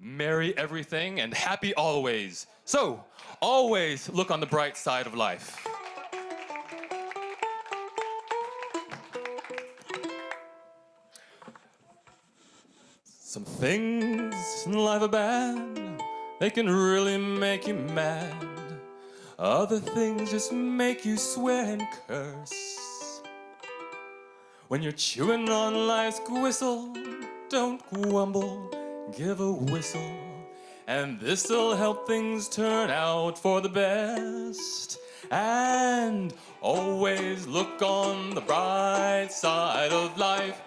Merry everything and happy always. So, always look on the bright side of life. Some things in life are bad, they can really make you mad. Other things just make you swear and curse. When you're chewing on life's whistle, don't grumble, give a whistle, and this'll help things turn out for the best. And always look on the bright side of life.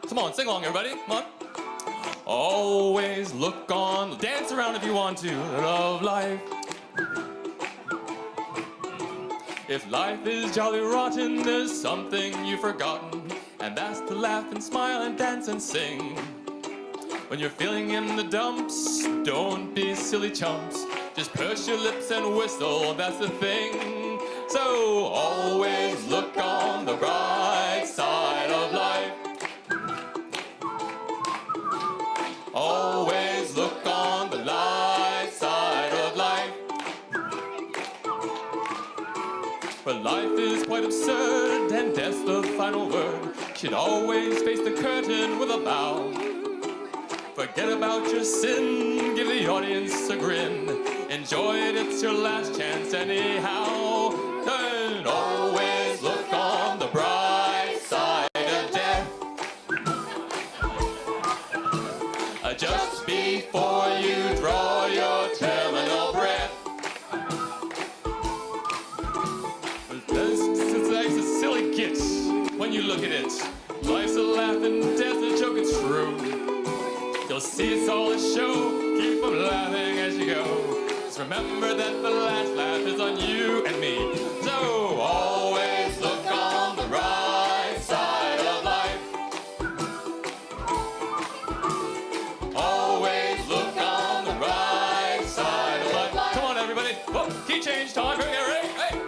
Come on, sing along, everybody. Come on. Always look on, dance around if you want to, of life. If life is jolly rotten, there's something you've forgotten, and that's to laugh and smile and dance and sing. When you're feeling in the dumps, don't be silly chumps. Just purse your lips and whistle, that's the thing. So always look on the bright side of life. Always look on the light side of life. But life is quite absurd, and death's the final word. Should always face the curtain with a bow. Forget about your sin, give the audience a grin. Enjoy it, it's your last chance anyhow. And always look on the bright side of death. Just before you draw your terminal breath. Life's a silly git when you look at it. Life's a laugh and death's a joke, it's true. You'll see it's all a show, keep on laughing as you go. Just remember that the last laugh is on you and me. So always look on the right side of life. Always look on the right side of life. Come on, everybody. Oh, key change time. Here we go, ready? Hey.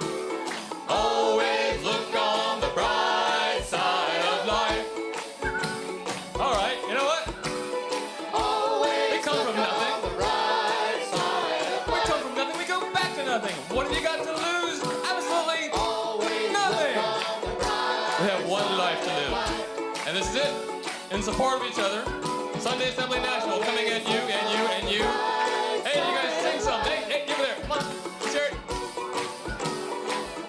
Always look on the bright side of life. All right, you know what? Nothing. What have you got to lose? Absolutely nothing. We have one life to live. And this is it. In support of each other, Sunday Assembly Nashville coming at you and you and you. Hey, you guys sing something. Hey, give it there. Come on. Let's hear it.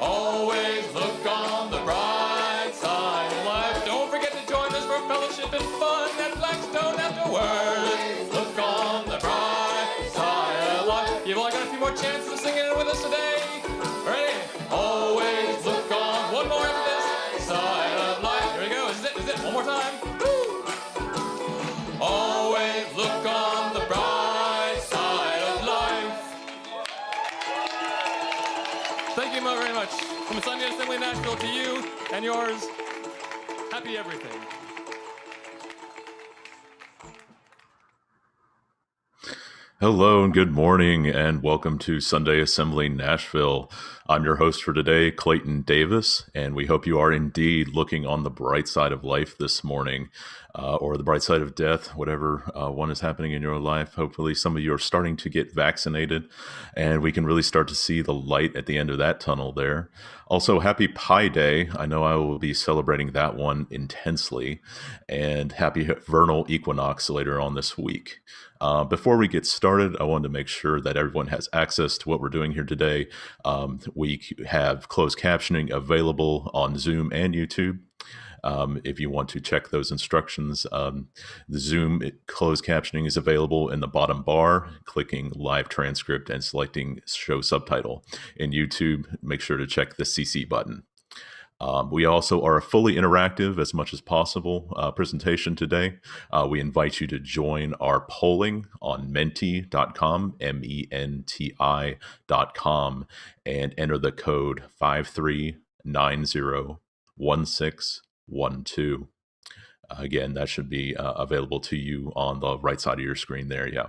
Always look on the bright side of life. Don't forget to join us for fellowship and fun at Blackstone afterwards. Look on the bright side of life. You've only got a few more chances of singing it with us today. Ready? Always look on. One more after this side of life. Here we go. This is it. This is it. One more time. Woo. Always look on the bright side of life. Thank you very much. From Sunday Assembly Nashville to you and yours, happy everything. Hello and good morning and welcome to Sunday Assembly Nashville. I'm your host for today, Clayton Davis, and we hope you are indeed looking on the bright side of life this morning, or the bright side of death, whatever one is happening in your life. Hopefully some of you are starting to get vaccinated and we can really start to see the light at the end of that tunnel there. Also, happy Pi Day. I know I will be celebrating that one intensely, and happy vernal equinox later on this week. Before we get started, I wanted to make sure that everyone has access to what we're doing here today. We have closed captioning available on Zoom and YouTube. If you want to check those instructions, the Zoom closed captioning is available in the bottom bar, clicking live transcript and selecting show subtitle. In YouTube, make sure to check the CC button. We also are a fully interactive, as much as possible, presentation today. We invite you to join our polling on menti.com, MENTI.com, and enter the code 53901612. Again, that should be available to you on the right side of your screen there. Yeah.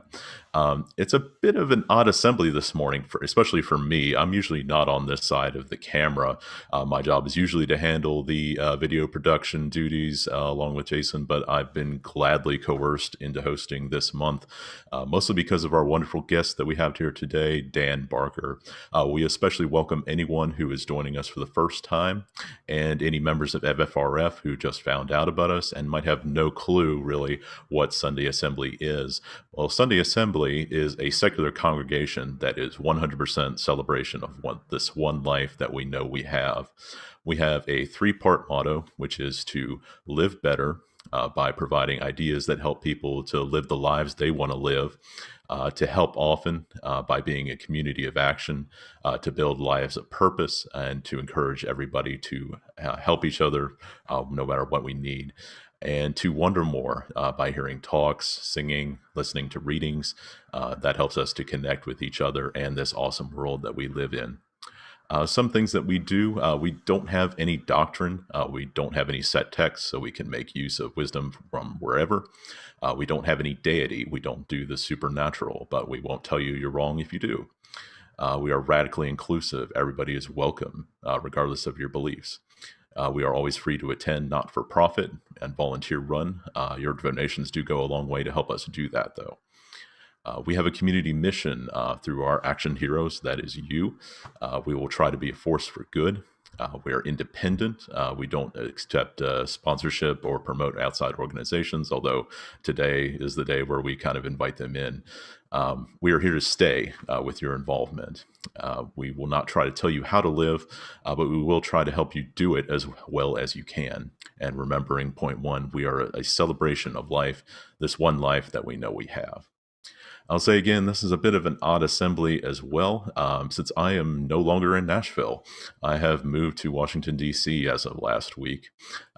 It's a bit of an odd assembly this morning, especially for me. I'm usually not on this side of the camera. My job is usually to handle the video production duties along with Jason, but I've been gladly coerced into hosting this month, mostly because of our wonderful guest that we have here today, Dan Barker. We especially welcome anyone who is joining us for the first time and any members of FFRF who just found out about us and might have no clue really what Sunday Assembly is. Well, Sunday Assembly is a secular congregation that is 100% celebration of this one life that we know we have. We have a 3-part motto, which is to live better by providing ideas that help people to live the lives they want to live, to help often by being a community of action, to build lives of purpose, and to encourage everybody to help each other no matter what we need, and to wonder more by hearing talks, singing, listening to readings. That helps us to connect with each other and this awesome world that we live in. Some things that we do, we don't have any doctrine. We don't have any set texts, so we can make use of wisdom from wherever. We don't have any deity. We don't do the supernatural, but we won't tell you you're wrong if you do. We are radically inclusive. Everybody is welcome, regardless of your beliefs. We are always free to attend not-for-profit and volunteer run. Your donations do go a long way to help us do that, though. We have a community mission through our action heroes, that is you. We will try to be a force for good. We are independent. We don't accept sponsorship or promote outside organizations, although today is the day where we kind of invite them in. We are here to stay with your involvement. We will not try to tell you how to live, but we will try to help you do it as well as you can. And remembering point one, we are a celebration of life, this one life that we know we have. I'll say again, this is a bit of an odd assembly as well, since I am no longer in Nashville. I have moved to Washington, D.C. as of last week.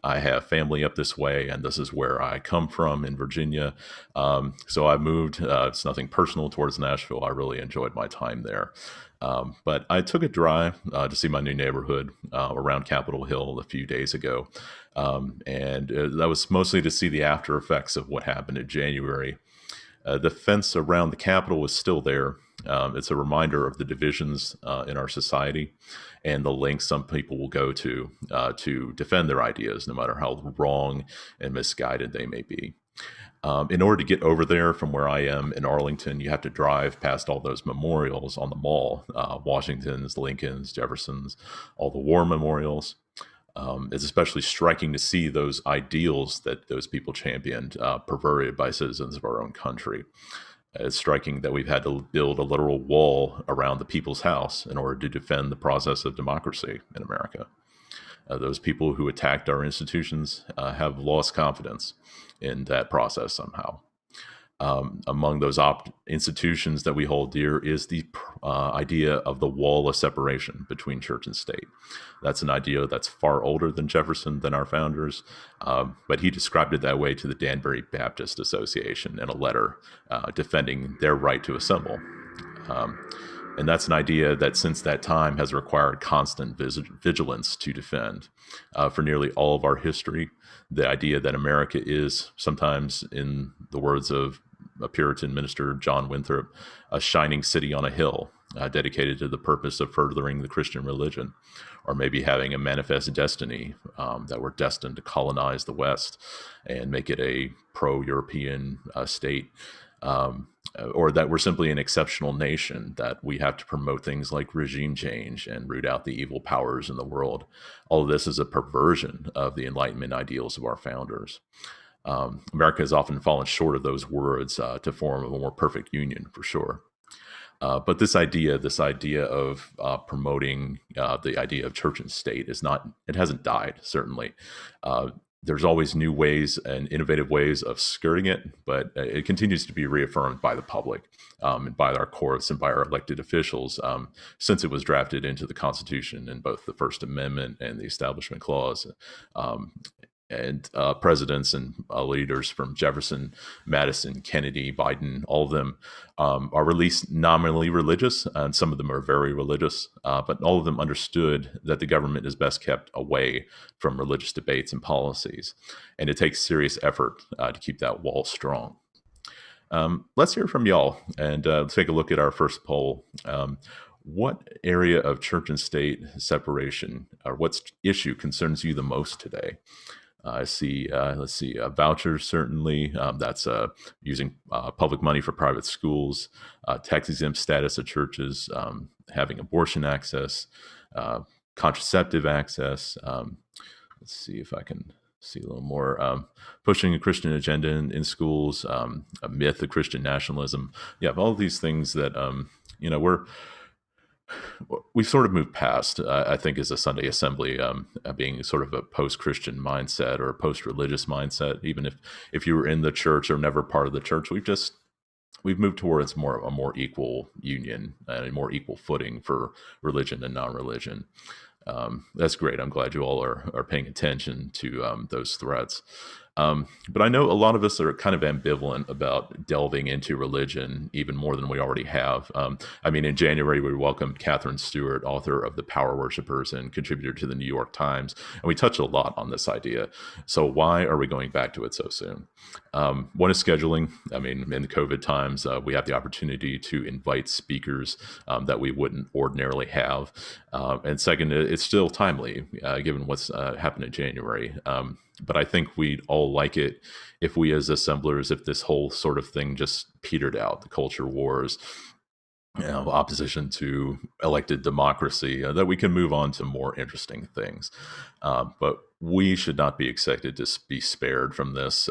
I have family up this way, and this is where I come from in Virginia. So I moved. It's nothing personal towards Nashville. I really enjoyed my time there. But I took a drive to see my new neighborhood around Capitol Hill a few days ago. And that was mostly to see the after effects of what happened in January. The fence around the Capitol was still there. It's a reminder of the divisions in our society and the lengths some people will go to defend their ideas, no matter how wrong and misguided they may be. In order to get over there from where I am in Arlington, you have to drive past all those memorials on the mall, Washington's, Lincoln's, Jefferson's, all the war memorials. It's especially striking to see those ideals that those people championed perverted by citizens of our own country. It's striking that we've had to build a literal wall around the people's house in order to defend the process of democracy in America. Those people who attacked our institutions have lost confidence in that process somehow. Among those institutions that we hold dear is the idea of the wall of separation between church and state. That's an idea that's far older than Jefferson, than our founders, but he described it that way to the Danbury Baptist Association in a letter defending their right to assemble. And that's an idea that since that time has required constant vigilance to defend. For nearly all of our history, the idea that America is, sometimes in the words of a Puritan minister, John Winthrop, a shining city on a hill, dedicated to the purpose of furthering the Christian religion, or maybe having a manifest destiny that we're destined to colonize the West and make it a pro-European state, or that we're simply an exceptional nation, that we have to promote things like regime change and root out the evil powers in the world. All of this is a perversion of the Enlightenment ideals of our founders. America has often fallen short of those words to form a more perfect union, for sure. But this idea of promoting the idea of church and state it hasn't died, certainly. There's always new ways and innovative ways of skirting it, but it continues to be reaffirmed by the public and by our courts and by our elected officials since it was drafted into the Constitution in both the First Amendment and the Establishment Clause. and presidents and leaders from Jefferson, Madison, Kennedy, Biden, all of them are at least nominally religious, and some of them are very religious, but all of them understood that the government is best kept away from religious debates and policies. And it takes serious effort to keep that wall strong. Let's hear from y'all and take a look at our first poll. What area of church and state separation or what issue concerns you the most today? I see, let's see, vouchers, certainly. That's using public money for private schools, tax exempt status of churches, having abortion access, contraceptive access. Let's see if I can see a little more. Pushing a Christian agenda in schools, a myth of Christian nationalism. Yeah, all of these things that, we've sort of moved past, I think, as a Sunday assembly, being sort of a post-Christian mindset or a post-religious mindset. Even if you were in the church or never part of the church, we've moved towards a more equal union and a more equal footing for religion and non-religion. That's great. I'm glad you all are paying attention to those threats. But I know a lot of us are kind of ambivalent about delving into religion even more than we already have. In January, we welcomed Catherine Stewart, author of The Power Worshippers and contributor to the New York Times. And we touched a lot on this idea. So why are we going back to it so soon? One is scheduling. In the COVID times, we have the opportunity to invite speakers that we wouldn't ordinarily have. And second, it's still timely, given what's happened in January. But I think we'd all like it if we as assemblers, if this whole sort of thing just petered out, the culture wars, opposition to elected democracy, that we can move on to more interesting things. But we should not be expected to be spared from this.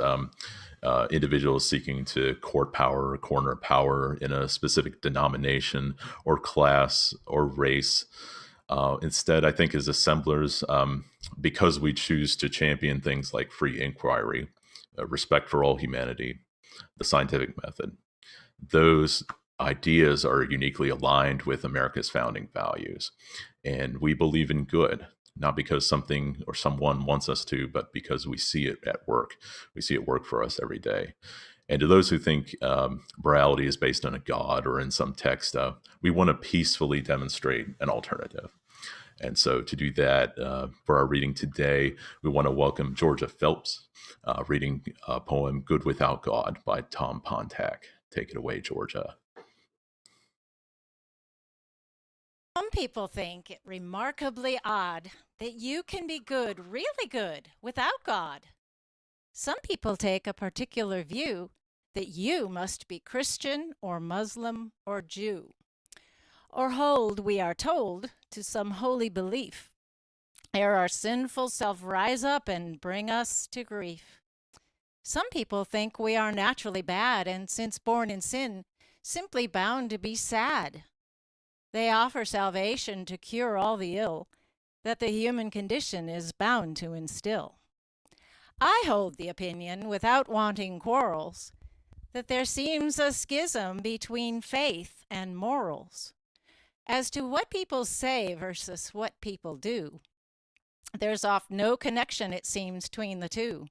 Individuals seeking to court power or corner power in a specific denomination or class or race. Instead, I think as assemblers, because we choose to champion things like free inquiry, respect for all humanity, the scientific method, those ideas are uniquely aligned with America's founding values. And we believe in good, not because something or someone wants us to, but because we see it at work. We see it work for us every day. And to those who think morality is based on a God or in some text, we want to peacefully demonstrate an alternative. And so to do that, for our reading today, we want to welcome Georgia Phelps, reading a poem, Good Without God by Tom Pontac. Take it away, Georgia. Some people think it remarkably odd that you can be good, really good, without God. Some people take a particular view that you must be Christian or Muslim or Jew, or hold, we are told, to some holy belief, ere our sinful self rise up and bring us to grief. Some people think we are naturally bad and, since born in sin, simply bound to be sad. They offer salvation to cure all the ill that the human condition is bound to instill. I hold the opinion, without wanting quarrels, that there seems a schism between faith and morals. As to what people say versus what people do, there's oft no connection, it seems, between the two.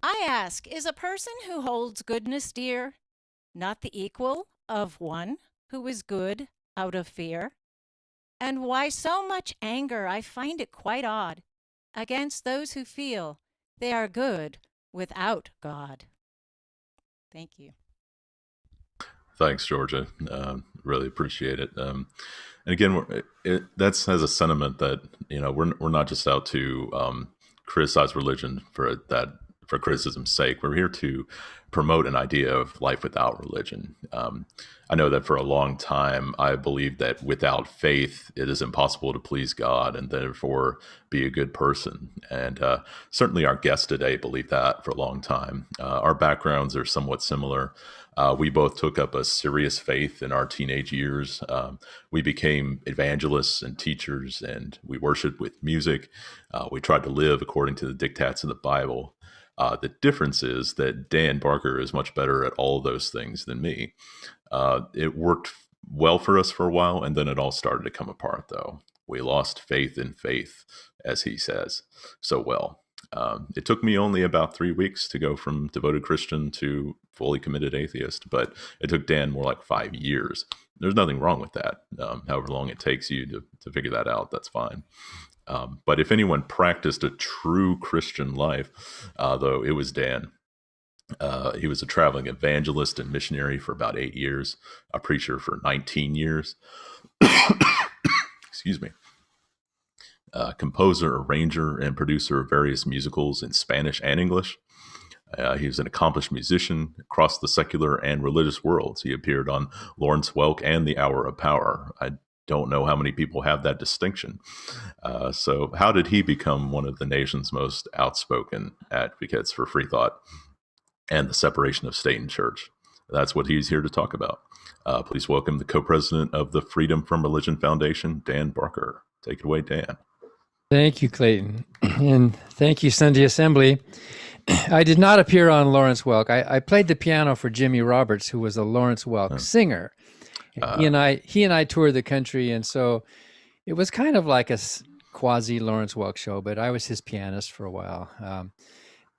I ask, is a person who holds goodness dear not the equal of one who is good out of fear? And why so much anger? I find it quite odd, against those who feel they are good without God. Thank you. Thanks, Georgia. Really appreciate it. And again, that has a sentiment that we're not just out to criticize religion for criticism's sake. We're here to promote an idea of life without religion. I know that for a long time, I believed that without faith, it is impossible to please God and therefore be a good person. And certainly our guests today believe that for a long time. Our backgrounds are somewhat similar. We both took up a serious faith in our teenage years. We became evangelists and teachers, and we worshiped with music. We tried to live according to the dictats of the Bible. The difference is that Dan Barker is much better at all of those things than me. It worked well for us for a while, and then it all started to come apart, though. We lost faith in faith, as he says so well. It took me only about 3 weeks to go from devoted Christian to fully committed atheist, but it took Dan more like 5 years. There's nothing wrong with that. However long it takes you to figure that out, that's fine. But if anyone practiced a true Christian life, though, it was Dan. He was a traveling evangelist and missionary for about 8 years, a preacher for 19 years. Excuse me. Composer, arranger, and producer of various musicals in Spanish and English. He was an accomplished musician across the secular and religious worlds. He appeared on Lawrence Welk and The Hour of Power. I don't know how many people have that distinction. So how did he become one of the nation's most outspoken advocates for free thought and the separation of state and church? That's what he's here to talk about. Please welcome the co-president of the Freedom from Religion Foundation, Dan Barker. Take it away, Dan. Thank you, Clayton. And thank you, Sunday Assembly. I did not appear on Lawrence Welk. I played the piano for Jimmy Roberts, who was a Lawrence Welk singer. He and I toured the country, and so it was kind of like a quasi Lawrence Welk show, but I was his pianist for a while.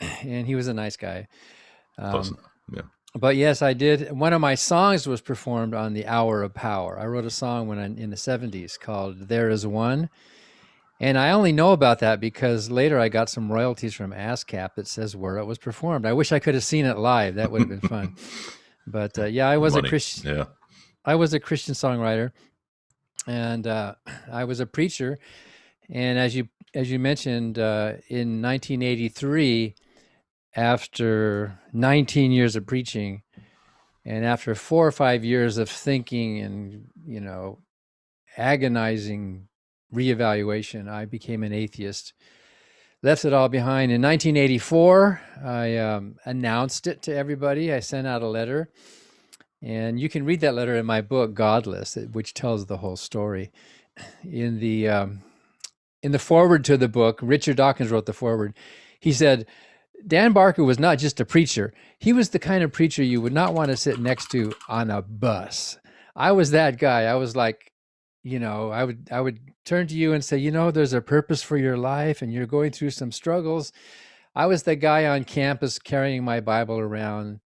And he was a nice guy. Close enough. Yeah. But yes, I did. One of my songs was performed on The Hour of Power. I wrote a song in the 70s called There Is One. And I only know about that because later I got some royalties from ASCAP that says where it was performed. I wish I could have seen it live. That would have been fun. But yeah, I was a Christian. Yeah. I was a Christian songwriter, and I was a preacher. And as you mentioned, in 1983, after 19 years of preaching, and after 4 or 5 years of thinking and agonizing reevaluation, I became an atheist. Left it all behind. In 1984, I announced it to everybody. I sent out a letter, and you can read that letter in my book, Godless, which tells the whole story. In the foreword to the book, Richard Dawkins wrote the foreword. He said, Dan Barker was not just a preacher. He was the kind of preacher you would not want to sit next to on a bus. I was that guy. I was like, I would turn to you and say, there's a purpose for your life and you're going through some struggles. I was the guy on campus carrying my Bible around,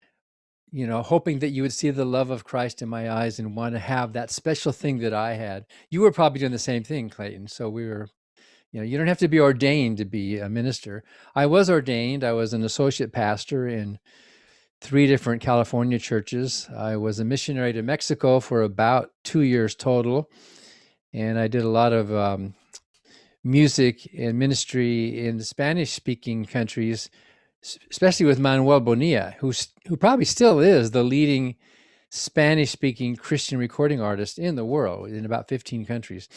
hoping that you would see the love of Christ in my eyes and want to have that special thing that I had. You were probably doing the same thing, Clayton. So we were, you don't have to be ordained to be a minister. I was ordained. I was an associate pastor in 3 different California churches. I was a missionary to Mexico for about 2 years total. And I did a lot of music and ministry in Spanish-speaking countries, especially with Manuel Bonilla, who probably still is the leading Spanish-speaking Christian recording artist in the world in about 15 countries.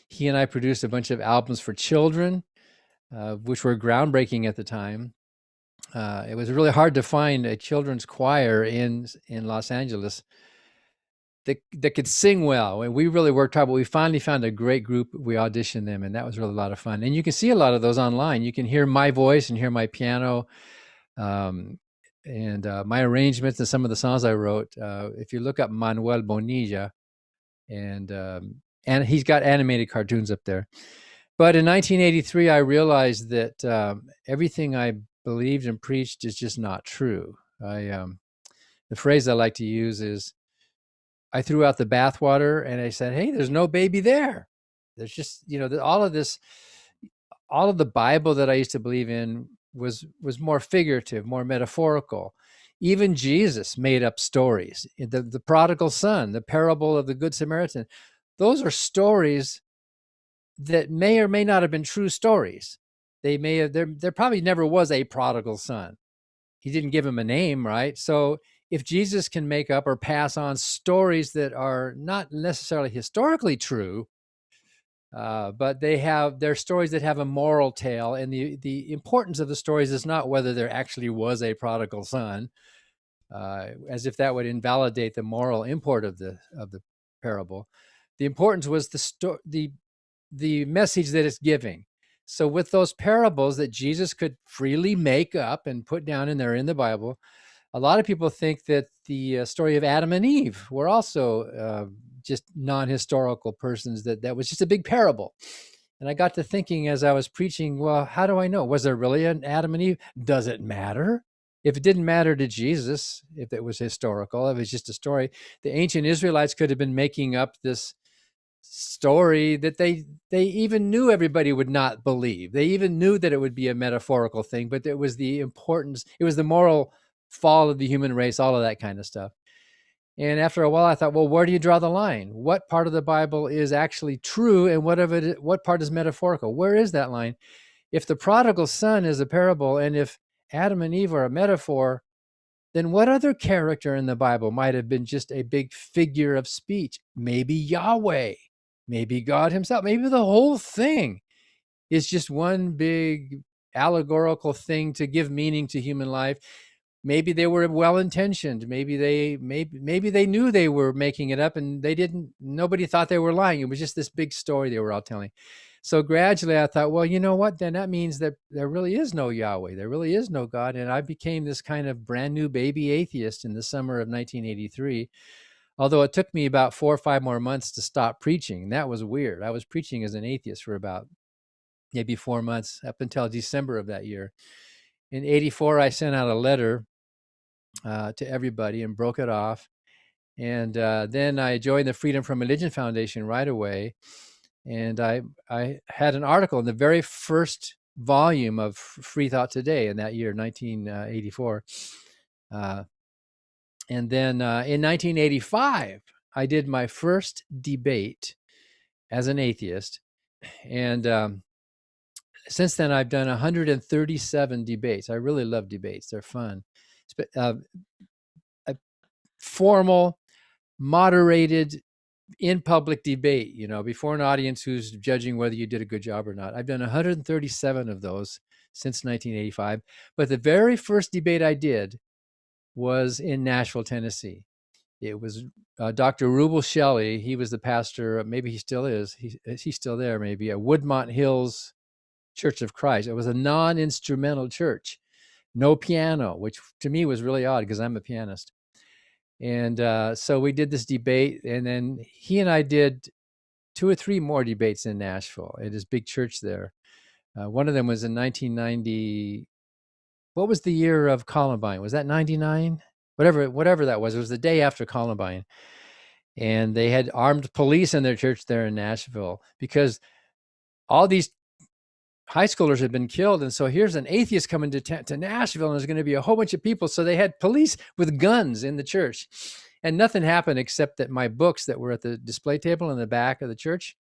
He and I produced a bunch of albums for children, which were groundbreaking at the time. It was really hard to find a children's choir in Los Angeles that could sing well. And we really worked hard, but we finally found a great group. We auditioned them, and that was really a lot of fun. And you can see a lot of those online. You can hear my voice and hear my piano and my arrangements and some of the songs I wrote. If you look up Manuel Bonilla, and he's got animated cartoons up there. But in 1983, I realized that everything I believed and preached is just not true. The phrase I like to use is, I threw out the bathwater and I said, hey, there's no baby there. There's just, all of the Bible that I used to believe in was more figurative, more metaphorical. Even Jesus made up stories. The prodigal son, the parable of the Good Samaritan, those are stories that may or may not have been true stories. There probably never was a prodigal son. He didn't give him a name, right? So if Jesus can make up or pass on stories that are not necessarily historically true, but they're stories that have a moral tale, and the importance of the stories is not whether there actually was a prodigal son, as if that would invalidate the moral import of the parable. The importance was the message that it's giving. So with those parables that Jesus could freely make up and put down in there in the Bible, a lot of people think that the story of Adam and Eve were also just non-historical persons, that was just a big parable. And I got to thinking as I was preaching, well, how do I know? Was there really an Adam and Eve? Does it matter? If it didn't matter to Jesus, if it was historical, if it's just a story, the ancient Israelites could have been making up this story that they even knew everybody would not believe. They even knew that it would be a metaphorical thing, but it was the importance, it was the moral fall of the human race, all of that kind of stuff. And after a while, I thought, well, where do you draw the line? What part of the Bible is actually true, and what part is metaphorical? Where is that line? If the prodigal son is a parable, and if Adam and Eve are a metaphor, then what other character in the Bible might have been just a big figure of speech? Maybe Yahweh, maybe God himself, maybe the whole thing is just one big allegorical thing to give meaning to human life. Maybe they were well-intentioned. Maybe they knew they were making it up, and nobody thought they were lying. It was just this big story they were all telling. So gradually I thought, well, you know what? Then that means that there really is no Yahweh. There really is no God. And I became this kind of brand new baby atheist in the summer of 1983. Although it took me about 4 or 5 more months to stop preaching. And that was weird. I was preaching as an atheist for about maybe 4 months up until December of that year. In 84, I sent out a letter to everybody and broke it off. And then I joined the Freedom from Religion Foundation right away. And I had an article in the very first volume of Freethought Today in that year, 1984. And then in 1985, I did my first debate as an atheist. And since then, I've done 137 debates. I really love debates. They're fun. A formal, moderated, in public debate, before an audience who's judging whether you did a good job or not. I've done 137 of those since 1985. But the very first debate I did was in Nashville, Tennessee. It was Dr. Rubel Shelley. He was the pastor. Maybe he still is. He's still there, maybe, at Woodmont Hills Church of Christ. It was a non-instrumental church. No piano, which to me was really odd because I'm a pianist. And so we did this debate, and then he and I did 2 or 3 more debates in Nashville at his big church there. One of them was in 1990. What was the year of Columbine? Was that 99? Whatever that was. It was the day after Columbine. And they had armed police in their church there in Nashville because all these high schoolers had been killed. And so here's an atheist coming to Nashville, and there's going to be a whole bunch of people. So they had police with guns in the church. And nothing happened except that my books that were at the display table in the back of the church,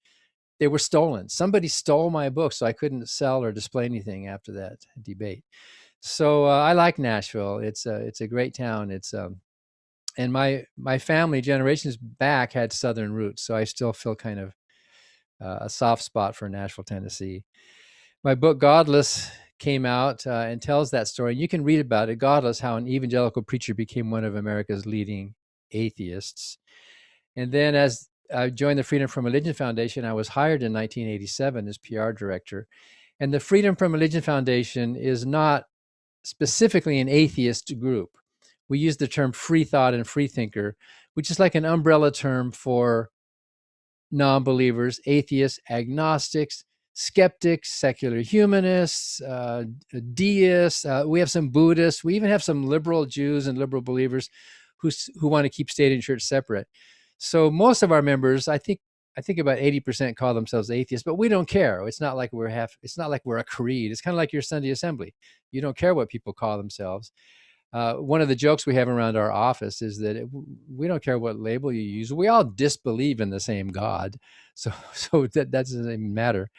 they were stolen. Somebody stole my books, so I couldn't sell or display anything after that debate. So I like Nashville. It's a great town. And my family generations back had Southern roots, so I still feel kind of a soft spot for Nashville, Tennessee. My book Godless came out and tells that story. And you can read about it, Godless, how an evangelical preacher became one of America's leading atheists. And then as I joined the Freedom from Religion Foundation, I was hired in 1987 as PR director. And the Freedom from Religion Foundation is not specifically an atheist group. We use the term free thought and free thinker, which is like an umbrella term for non-believers, atheists, agnostics, skeptics, secular humanists, deists. We have some Buddhists. We even have some liberal Jews and liberal believers who want to keep state and church separate. So most of our members, I think about 80% call themselves atheists, but we don't care. It's not like we're a creed. It's kind of like your Sunday assembly. You don't care what people call themselves. One of the jokes we have around our office is that we don't care what label you use. We all disbelieve in the same God. So that doesn't even matter.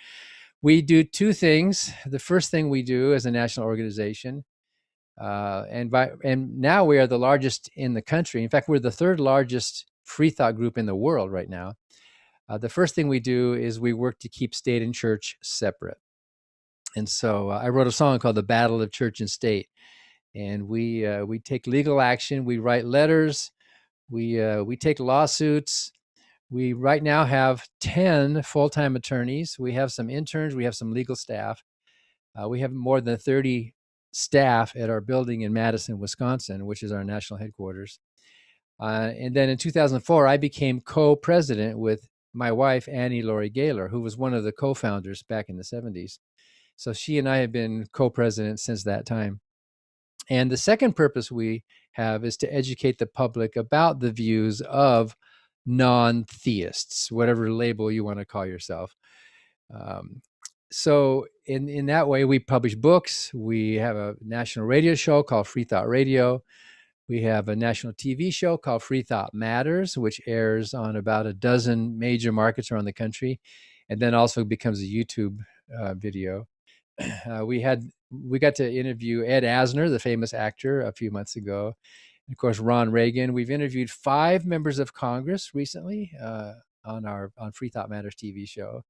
We do 2 things. The first thing we do as a national organization, and now we are the largest in the country. In fact, we're the 3rd largest free thought group in the world right now. The first thing we do is we work to keep state and church separate. And so I wrote a song called The Battle of Church and State. And we take legal action. We write letters. We take lawsuits. We right now have 10 full-time attorneys. We have some interns. We have some legal staff. We have more than 30 staff at our building in Madison, Wisconsin, which is our national headquarters. And then in 2004, I became co-president with my wife, Annie Laurie Gaylor, who was one of the co-founders back in the 70s. So she and I have been co-presidents since that time. And the second purpose we have is to educate the public about the views of non-theists, whatever label you want to call yourself. So in that way, we publish books. We have a national radio show called Freethought Radio. We have a national TV show called Freethought Matters, which airs on about a dozen major markets around the country, and then also becomes a YouTube video. We got to interview Ed Asner, the famous actor, a few months ago. And of course, Ron Reagan. We've interviewed 5 members of Congress recently on Freethought Matters TV show.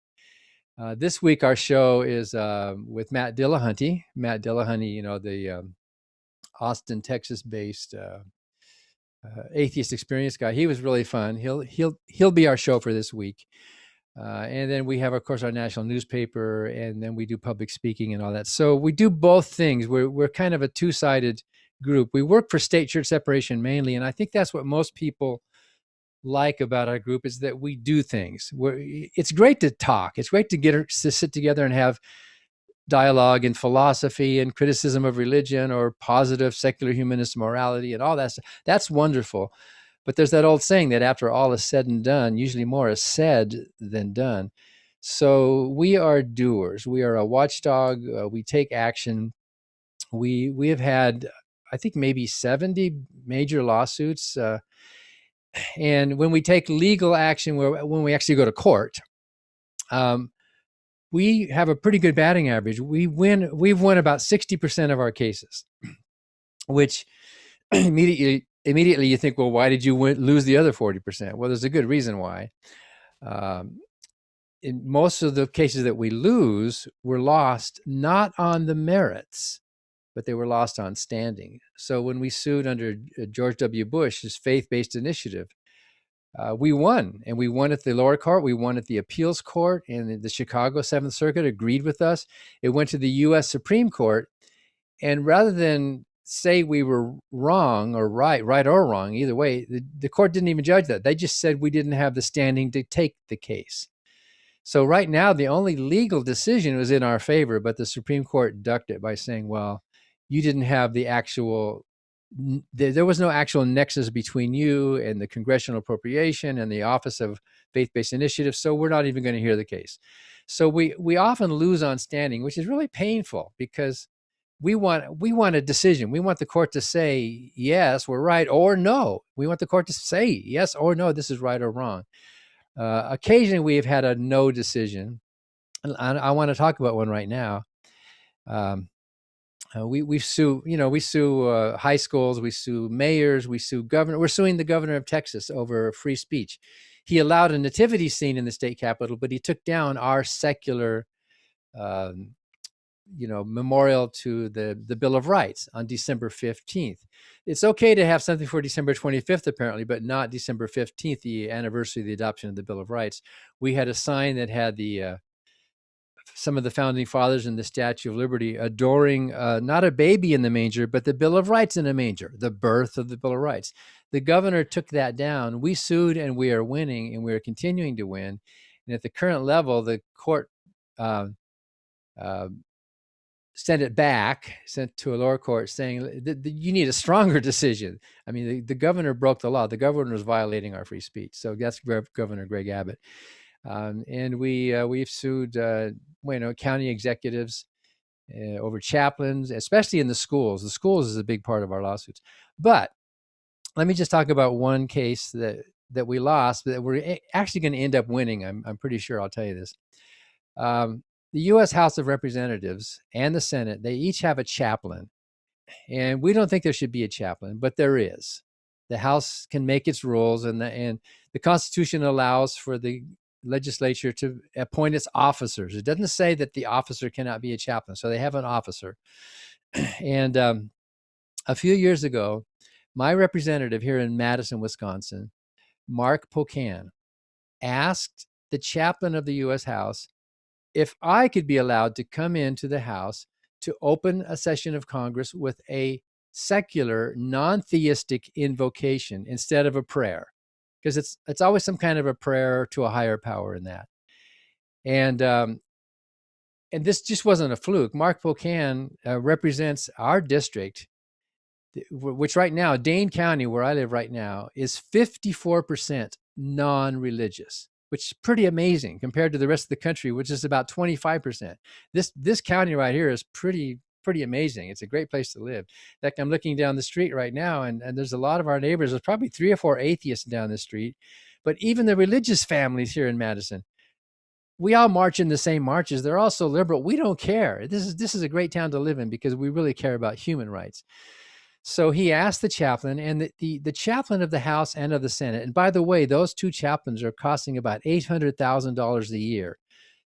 This week, our show is with Matt Dillahunty. Matt Dillahunty, the Austin, Texas-based atheist experience guy. He was really fun. He'll be our show for this week. And then we have, of course, our national newspaper, and then we do public speaking and all that. So we do both things. We're kind of a two-sided group. We work for state-church separation mainly, and I think that's what most people like about our group is that we do things. It's great to talk. It's great to sit together and have dialogue in philosophy and criticism of religion or positive secular humanist morality and all that stuff. That's wonderful. But there's that old saying that after all is said and done, usually more is said than done. So we are doers. We are a watchdog. We take action. We have had, I think, maybe 70 major lawsuits. And when we take legal action, when we actually go to court, we have a pretty good batting average. We've won about 60% of our cases, which immediately you think, well, why did you lose the other 40%? Well, there's a good reason why. In most of the cases that we lose were lost not on the merits, but they were lost on standing. So when we sued under George W. Bush's faith-based initiative, we won, and we won at the lower court. We won at the appeals court, and the Chicago 7th Circuit agreed with us. It went to the U.S. Supreme Court, and rather than say we were wrong or right or wrong, either way, the court didn't even judge that. They just said we didn't have the standing to take the case. So right now, the only legal decision was in our favor, but the Supreme Court ducked it by saying, well, you didn't have there was no actual nexus between you and the congressional appropriation and the Office of Faith-Based Initiatives, so we're not even going to hear the case. So we often lose on standing, which is really painful because we want a decision. We want the court to say, yes, we're right, or no. We want the court to say, yes or no, this is right or wrong. Occasionally, we have had a no decision. And I want to talk about one right now. We sue high schools, we sue mayors, we sue governor. We're suing the governor of Texas over free speech. He allowed a nativity scene in the state capitol, but he took down our secular memorial to the Bill of Rights on December 15th. It's okay to have something for December 25th, apparently, but not December 15th, the anniversary of the adoption of the Bill of Rights. We had a sign that had some of the founding fathers and the Statue of Liberty adoring not a baby in the manger, but the Bill of Rights in a manger, the birth of the Bill of Rights. The governor took that down. We sued, and we are winning, and we are continuing to win. And at the current level, the court sent to a lower court saying that you need a stronger decision. I mean, the governor broke the law. The governor was violating our free speech. So that's Governor Greg Abbott. And we've sued county executives over chaplains, especially in the schools. The schools is a big part of our lawsuits. But let me just talk about one case that we lost, that we're actually going to end up winning. I'm pretty sure. I'll tell you this. The U.S. House of Representatives and the Senate, they each have a chaplain. And we don't think there should be a chaplain, but there is. The House can make its rules, and the Constitution allows for the legislature to appoint its officers. It doesn't say that the officer cannot be a chaplain, so they have an officer. And a few years ago, my representative here in Madison, Wisconsin, Mark Pocan, asked the chaplain of the U.S. House if I could be allowed to come into the House to open a session of Congress with a secular, non-theistic invocation instead of a prayer. because it's always some kind of a prayer to a higher power in that. And this just wasn't a fluke. Mark Pocan represents our district, which right now, Dane County, where I live right now, is 54% non-religious, which is pretty amazing compared to the rest of the country, which is about 25%. This county right here is pretty amazing. It's a great place to live. In fact, I'm looking down the street right now, and there's a lot of our neighbors. There's probably 3 or 4 atheists down the street, but even the religious families here in Madison, we all march in the same marches. They're all so liberal. We don't care. This is a great town to live in because we really care about human rights. So he asked the chaplain, and the chaplain of the House and of the Senate, and by the way, those 2 chaplains are costing about $800,000 a year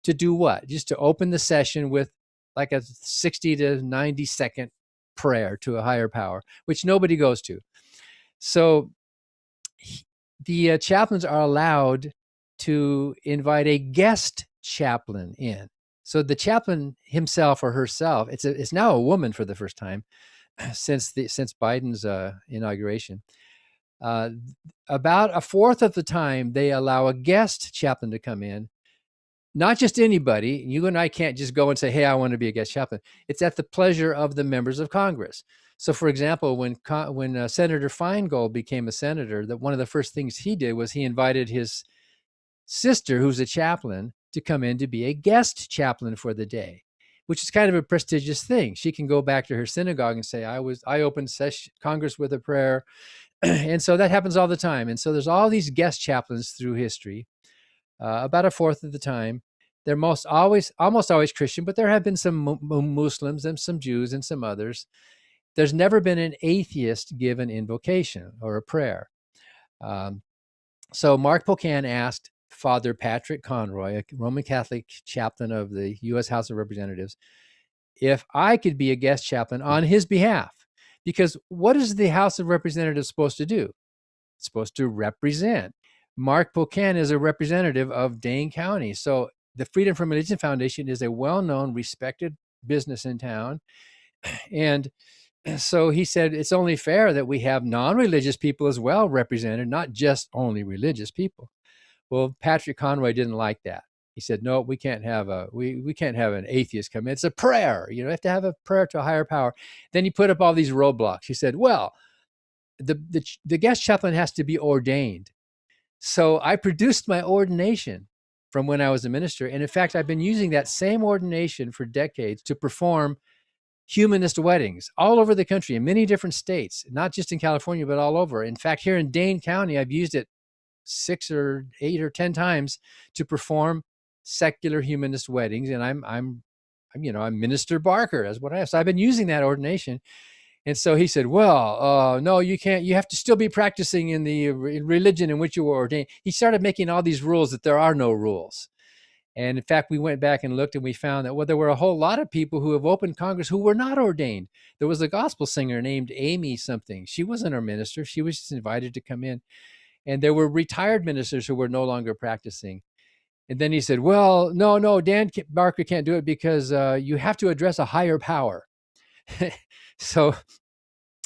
to do what? Just to open the session with like a 60 to 90 second prayer to a higher power, which nobody goes to. So the chaplains are allowed to invite a guest chaplain in. So the chaplain himself or herself, it's now a woman for the first time since Biden's inauguration. About a fourth of the time, they allow a guest chaplain to come in. Not just anybody. You and I can't just go and say, hey, I want to be a guest chaplain. It's at the pleasure of the members of Congress. So, for example, when Senator Feingold became a senator, one of the first things he did was he invited his sister, who's a chaplain, to come in to be a guest chaplain for the day, which is kind of a prestigious thing. She can go back to her synagogue and say, I opened Congress with a prayer. And so that happens all the time. And so there's all these guest chaplains through history. About a fourth of the time, they're almost always Christian, but there have been some Muslims and some Jews and some others. There's never been an atheist give an invocation or a prayer. So Mark Pocan asked Father Patrick Conroy, a Roman Catholic chaplain of the U.S. House of Representatives, if I could be a guest chaplain on his behalf. Because what is the House of Representatives supposed to do? It's supposed to represent. Mark Pocan is a representative of Dane County. So the Freedom from Religion Foundation is a well-known, respected business in town. And so he said, it's only fair that we have non-religious people as well represented, not just only religious people. Well, Patrick Conroy didn't like that. He said, no, we can't have we can't have an atheist come in. It's a prayer. You have to have a prayer to a higher power. Then he put up all these roadblocks. He said, well, the guest chaplain has to be ordained. So I produced my ordination from when I was a minister. And in fact, I've been using that same ordination for decades to perform humanist weddings all over the country in many different states, not just in California, but all over. In fact, here in Dane County, I've used it 6 or 8 or 10 times to perform secular humanist weddings. And I'm Minister Barker, as what I have. So I've been using that ordination. And so he said, well, no, you can't. You have to still be practicing in the religion in which you were ordained. He started making all these rules that there are no rules. And in fact, we went back and looked and we found that, well, there were a whole lot of people who have opened Congress who were not ordained. There was a gospel singer named Amy something. She wasn't our minister. She was just invited to come in. And there were retired ministers who were no longer practicing. And then he said, well, no, Dan Barker can't do it because you have to address a higher power. So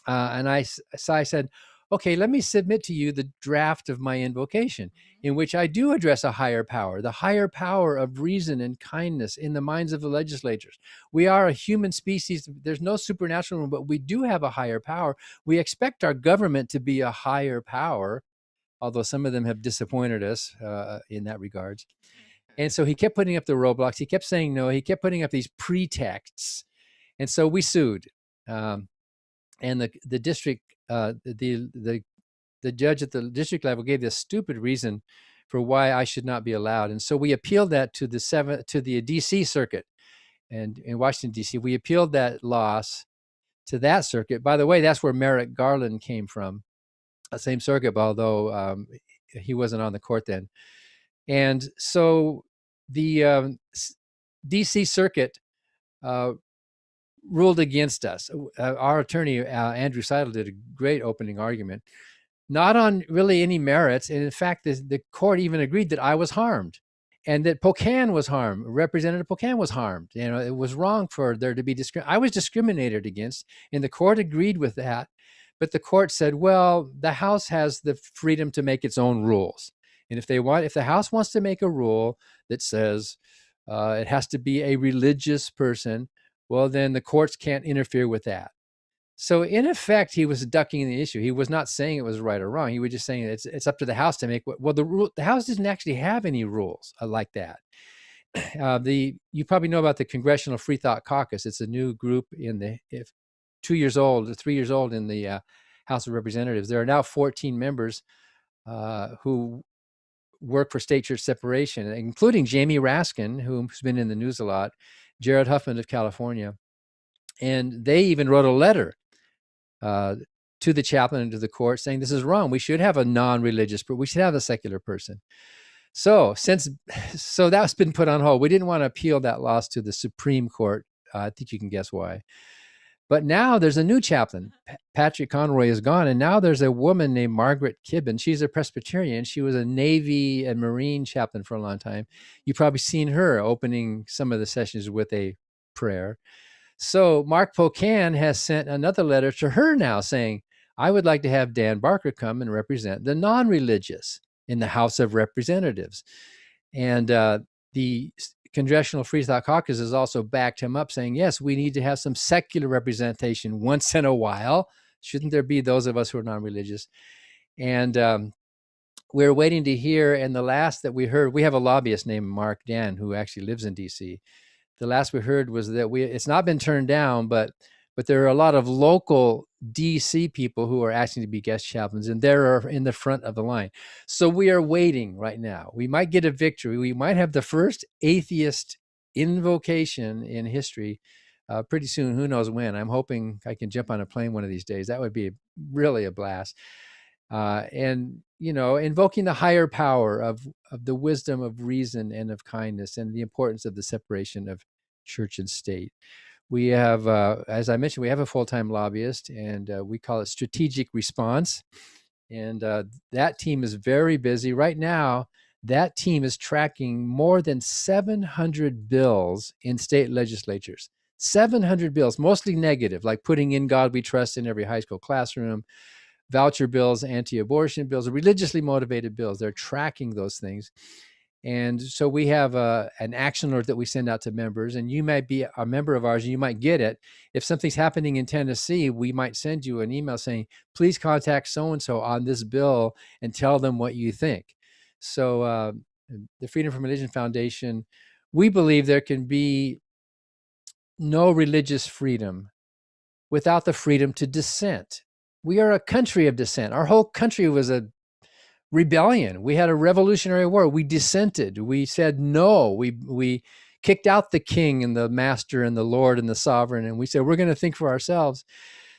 I said, okay, let me submit to you the draft of my invocation in which I do address a higher power, the higher power of reason and kindness in the minds of the legislators. We are a human species. There's no supernatural one, but we do have a higher power. We expect our government to be a higher power, although some of them have disappointed us in that regards. And so he kept putting up the roadblocks. He kept saying no. He kept putting up these pretexts. And so we sued. And the district, the judge at the district level gave this stupid reason for why I should not be allowed. And so we appealed that to the DC circuit, and in Washington, D.C. We appealed that loss to that circuit. By the way, that's where Merrick Garland came from, the same circuit, although he wasn't on the court then. And so the DC circuit ruled against us. Our attorney, Andrew Seidel, did a great opening argument, not on really any merits. And in fact, the court even agreed that I was harmed and that Pocan was harmed. Representative Pocan was harmed. It was wrong for there to be I was discriminated against, and the court agreed with that. But the court said, well, the House has the freedom to make its own rules. And if the House wants to make a rule that says it has to be a religious person, well, then the courts can't interfere with that. So in effect, he was ducking the issue. He was not saying it was right or wrong. He was just saying it's up to the House to make the House doesn't actually have any rules like that. You probably know about the Congressional Freethought Caucus. It's a new group in the 2 years old or 3 years old in the House of Representatives. There are now 14 members who work for state church separation, including Jamie Raskin, who's been in the news a lot, Jared Huffman of California. And they even wrote a letter to the chaplain and to the court saying this is wrong. We should have a non-religious, but we should have a secular person. So that's been put on hold. We didn't want to appeal that loss to the Supreme Court. I think you can guess why. But now there's a new chaplain. Patrick Conroy is gone, and now there's a woman named Margaret Kibben. She's a Presbyterian. She was a Navy and Marine chaplain for a long time. You've probably seen her opening some of the sessions with a prayer. So Mark Pocan has sent another letter to her now saying, I would like to have Dan Barker come and represent the non-religious in the House of Representatives. And the Congressional Freethought Caucus has also backed him up saying, yes, we need to have some secular representation once in a while. Shouldn't there be those of us who are non-religious? And we're waiting to hear. And the last that we heard, we have a lobbyist named Mark Dan who actually lives in DC. The last we heard was that it's not been turned down, but there are a lot of local DC people who are asking to be guest chaplains, and they're in the front of the line. So we are waiting right now. We might get a victory. We might have the first atheist invocation in history pretty soon. Who knows when? I'm hoping I can jump on a plane one of these days. That would be really a blast. And, invoking the higher power of the wisdom of reason and of kindness and the importance of the separation of church and state. We have, as I mentioned, we have a full-time lobbyist, and we call it Strategic Response. And that team is very busy. Right now, that team is tracking more than 700 bills in state legislatures. 700 bills, mostly negative, like putting In God We Trust in every high school classroom, voucher bills, anti-abortion bills, religiously motivated bills. They're tracking those things. And so we have an action alert that we send out to members, and you might be a member of ours and you might get it. If something's happening in Tennessee, we might send you an email saying, please contact so-and-so on this bill and tell them what you think. So the Freedom from Religion Foundation, we believe there can be no religious freedom without the freedom to dissent. We are a country of dissent. Our whole country was a rebellion. We had a revolutionary war. We dissented. We said no. We kicked out the king and the master and the Lord and the sovereign, and we said we're going to think for ourselves.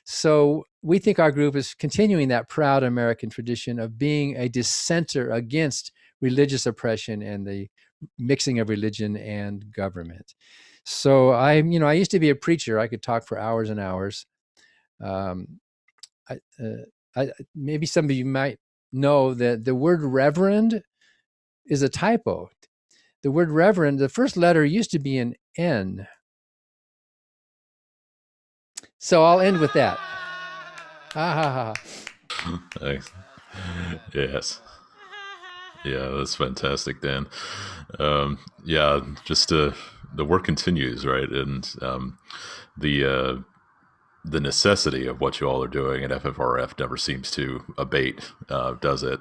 So we think our group is continuing that proud American tradition of being a dissenter against religious oppression and the mixing of religion and government. So I used to be a preacher. I could talk for hours and hours. Maybe some of you might know that the word reverend is a typo. The word reverend, the first letter used to be an N. So I'll end with that. Thanks. Yes. Yeah, that's fantastic, Dan. Just the work continues, right? And the necessity of what you all are doing at FFRF never seems to abate, does it?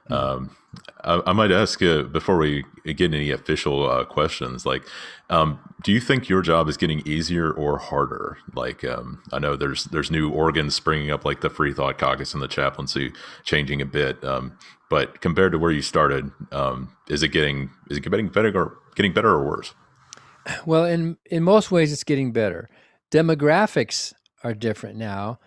I might ask before we get any official questions, do you think your job is getting easier or harder? I know there's new organs springing up, like the Freethought Caucus and the chaplaincy changing a bit, but compared to where you started, is it getting better or worse? Well, in most ways, it's getting better. Demographics are different now.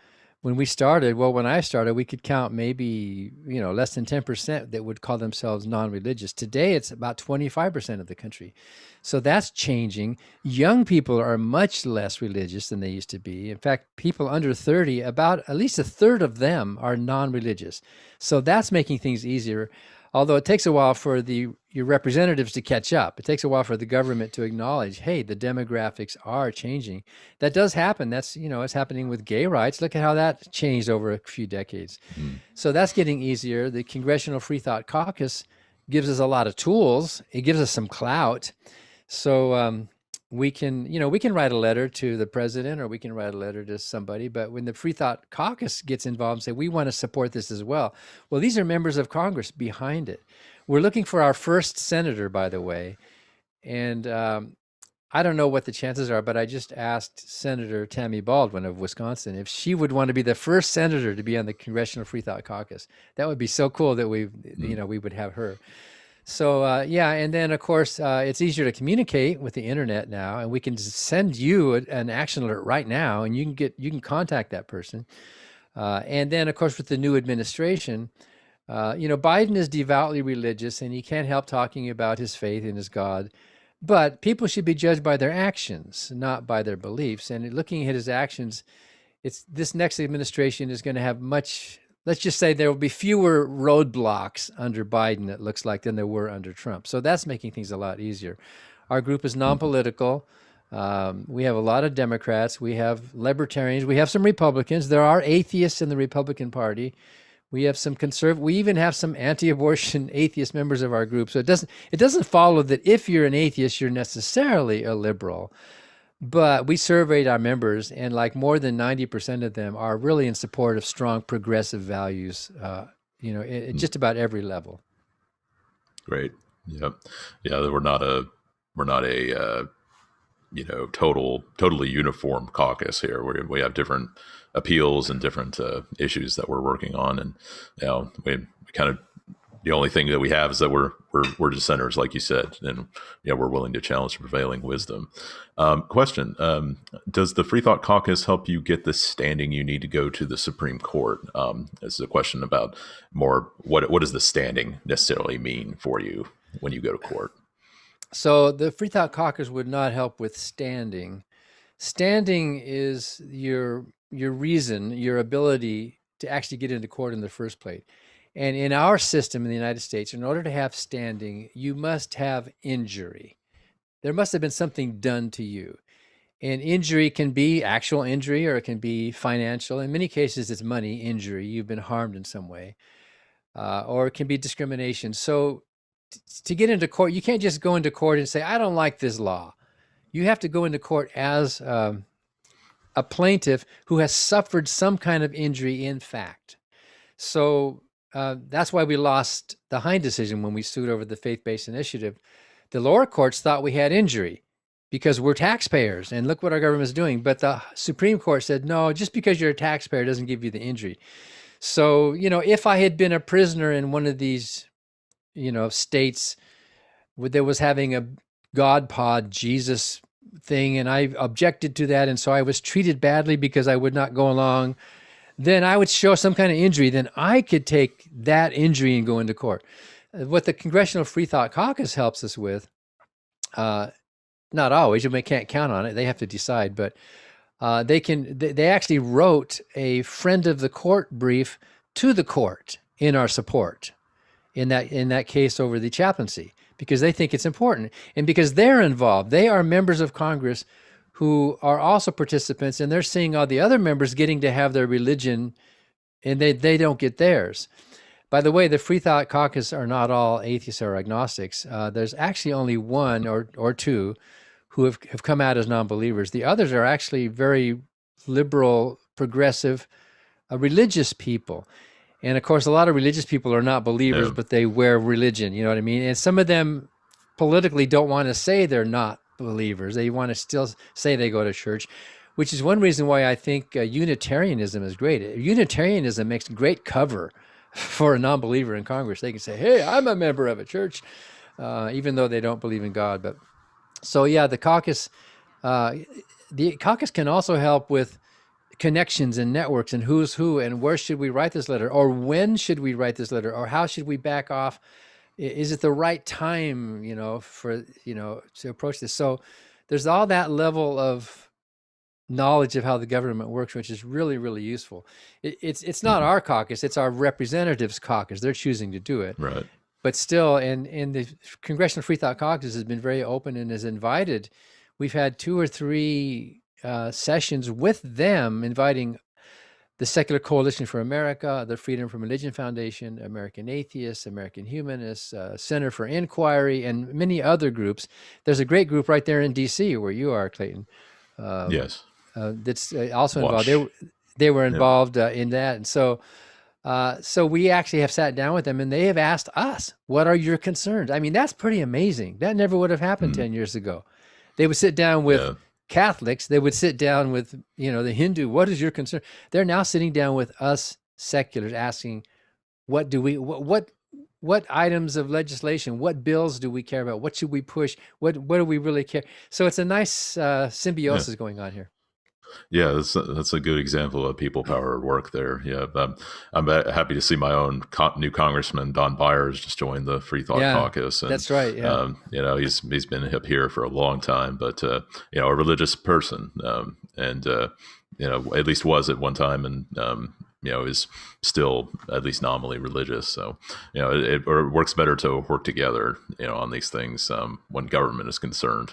When I started, we could count maybe, less than 10% that would call themselves non-religious. Today, it's about 25% of the country. So that's changing. Young people are much less religious than they used to be. In fact, people under 30, about at least a third of them are non-religious. So that's making things easier. Although it takes a while for your representatives to catch up. It takes a while for the government to acknowledge, hey, the demographics are changing. That does happen. That's, it's happening with gay rights. Look at how that changed over a few decades. So that's getting easier. The Congressional Freethought Caucus gives us a lot of tools. It gives us some clout. So we can write a letter to the president, or we can write a letter to somebody. But when the Freethought Caucus gets involved and say, we want to support this as well. Well, these are members of Congress behind it. We're looking for our first senator, by the way. And I don't know what the chances are, but I just asked Senator Tammy Baldwin of Wisconsin if she would want to be the first senator to be on the Congressional Freethought Caucus. That would be so cool that we would have her. So and then of course it's easier to communicate with the internet now, and we can send you an action alert right now, and you can contact that person. And then of course with the new administration, Biden is devoutly religious, and he can't help talking about his faith in his God. But people should be judged by their actions, not by their beliefs. And looking at his actions, this next administration is going to have let's just say there will be fewer roadblocks under Biden, it looks like, than there were under Trump. So that's making things a lot easier. Our group is non-political. We have a lot of Democrats. We have libertarians. We have some Republicans. There are atheists in the Republican Party. We have some we even have some anti-abortion atheist members of our group. So it doesn't follow that if you're an atheist, you're necessarily a liberal. But we surveyed our members, and like more than 90% of them are really in support of strong progressive values, at just about every level. Great. Yep. Yeah. We're not a totally uniform caucus here. We have different appeals and different issues that we're working on, and we kind of, the only thing that we have is that we're dissenters, like you said, and we're willing to challenge the prevailing wisdom. Question: does the Freethought Caucus help you get the standing you need to go to the Supreme Court? This is a question about more what does the standing necessarily mean for you when you go to court? So the Freethought Caucus would not help with standing. Standing is your reason, your ability to actually get into court in the first place. And in our system in the United States, in order to have standing, you must have injury. There must have been something done to you. And injury can be actual injury, or it can be financial. In many cases, it's money injury. You've been harmed in some way. Or it can be discrimination. So to get into court, you can't just go into court and say, I don't like this law. You have to go into court as a plaintiff who has suffered some kind of injury in fact. So that's why we lost the Hine decision when we sued over the faith-based initiative. The lower courts thought we had injury because we're taxpayers, and look what our government is doing. But the Supreme Court said, no, just because you're a taxpayer doesn't give you the injury. So, if I had been a prisoner in one of these, states that was having a God pod Jesus thing, and I objected to that, and so I was treated badly because I would not go along, then I would show some kind of injury. Then I could take that injury and go into court. What the Congressional Freethought Caucus helps us with, not always, we can't count on it, they have to decide, but they actually wrote a friend of the court brief to the court in our support in that case over the chaplaincy, because they think it's important, and because they're involved. They are members of Congress who are also participants, and they're seeing all the other members getting to have their religion, and they don't get theirs. By the way, the Freethought Caucus are not all atheists or agnostics. There's actually only one or two who have come out as non-believers. The others are actually very liberal, progressive, religious people. And of course, a lot of religious people are not believers, but they wear religion, you know what I mean? And some of them politically don't want to say they're not believers. They want to still say they go to church, which is one reason why I think Unitarianism is great. Unitarianism makes great cover for a non-believer in Congress. They can say, hey, I'm a member of a church, even though they don't believe in God. But so, yeah, the caucus can also help with connections and networks and who's who and where should we write this letter, or when should we write this letter, or how should we back off? Is it the right time, to approach this? So there's all that level of knowledge of how the government works, which is really, really useful. It's not our caucus, it's our representatives' caucus. They're choosing to do it. Right. but still, and the Congressional Freethought Caucus has been very open and has invited. We've had 2 or 3 sessions with them, inviting the Secular Coalition for America, the Freedom from Religion Foundation, American Atheists, American Humanists, Center for Inquiry, and many other groups. There's a great group right there in D.C. where you are, Clayton. Yes. That's also Watch. involved. They were involved in that, and so we actually have sat down with them, and they have asked us, "What are your concerns?" I mean, that's pretty amazing. That never would have happened 10 years ago. They would sit down with Catholics. They would sit down with, the Hindu. What is your concern? They're now sitting down with us seculars, asking, what items of legislation, what bills do we care about? What should we push? What do we really care? So it's a nice symbiosis going on here. Yeah, that's a good example of people power at work there. Yeah, I'm happy to see my own new congressman Don Byers just joined the Freethought Caucus. And, that's right. Yeah, he's been up here for a long time, but a religious person, and at least was at one time, and is still at least nominally religious. So it works better to work together on these things when government is concerned.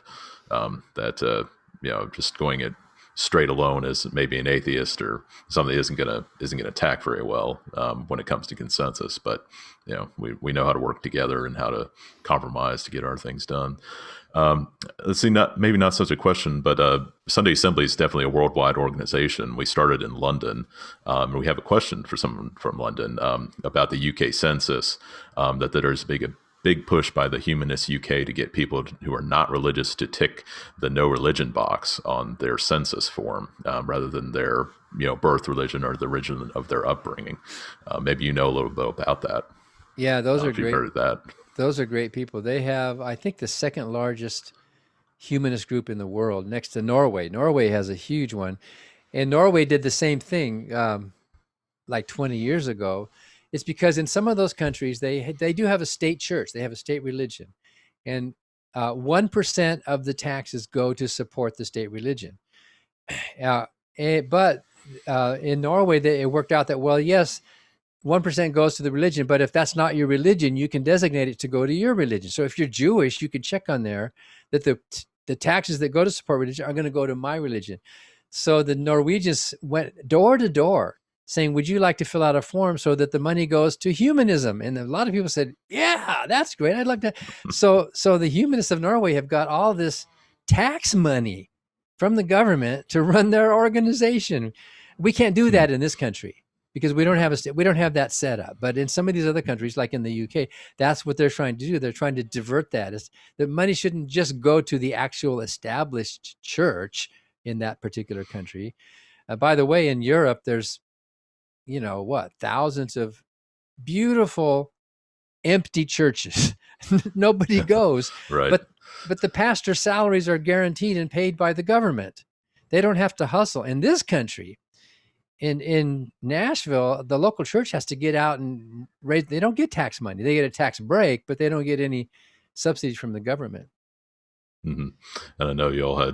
Just going it straight alone as maybe an atheist or something isn't gonna tack very well when it comes to consensus. But we know how to work together and how to compromise to get our things done. Let's see, maybe not such a question, but Sunday Assembly is definitely a worldwide organization. We started in London. We have a question for someone from London about the UK census, that there's a big push by the Humanist UK to get people who are not religious to tick the no religion box on their census form rather than their birth religion or the religion of their upbringing. Maybe you know a little bit about that. Yeah, those are great. You've heard of that. Those are great people. They have, I think, the second largest humanist group in the world, next to Norway. Norway has a huge one, and Norway did the same thing like 20 years ago. It's because in some of those countries, they do have a state church. They have a state religion. And 1% of the taxes go to support the state religion. But in Norway, it worked out that, well, yes, 1% goes to the religion, but if that's not your religion, you can designate it to go to your religion. So if you're Jewish, you can check on there that the taxes that go to support religion are going to go to my religion. So the Norwegians went door to door saying, would you like to fill out a form so that the money goes to humanism? And a lot of people said, yeah, that's great. I'd like to. So the humanists of Norway have got all this tax money from the government to run their organization. We can't do that in this country because we don't have that set up. But in some of these other countries, like in the UK, that's what they're trying to do. They're trying to divert that. The money shouldn't just go to the actual established church in that particular country. By the way, in Europe, there's thousands of beautiful empty churches. Nobody goes. Right. But the pastor's salaries are guaranteed and paid by the government. They don't have to hustle. In this country, in Nashville, the local church has to get out and raise. They don't get tax money. They get a tax break, but they don't get any subsidies from the government. Mm-hmm. And I know you all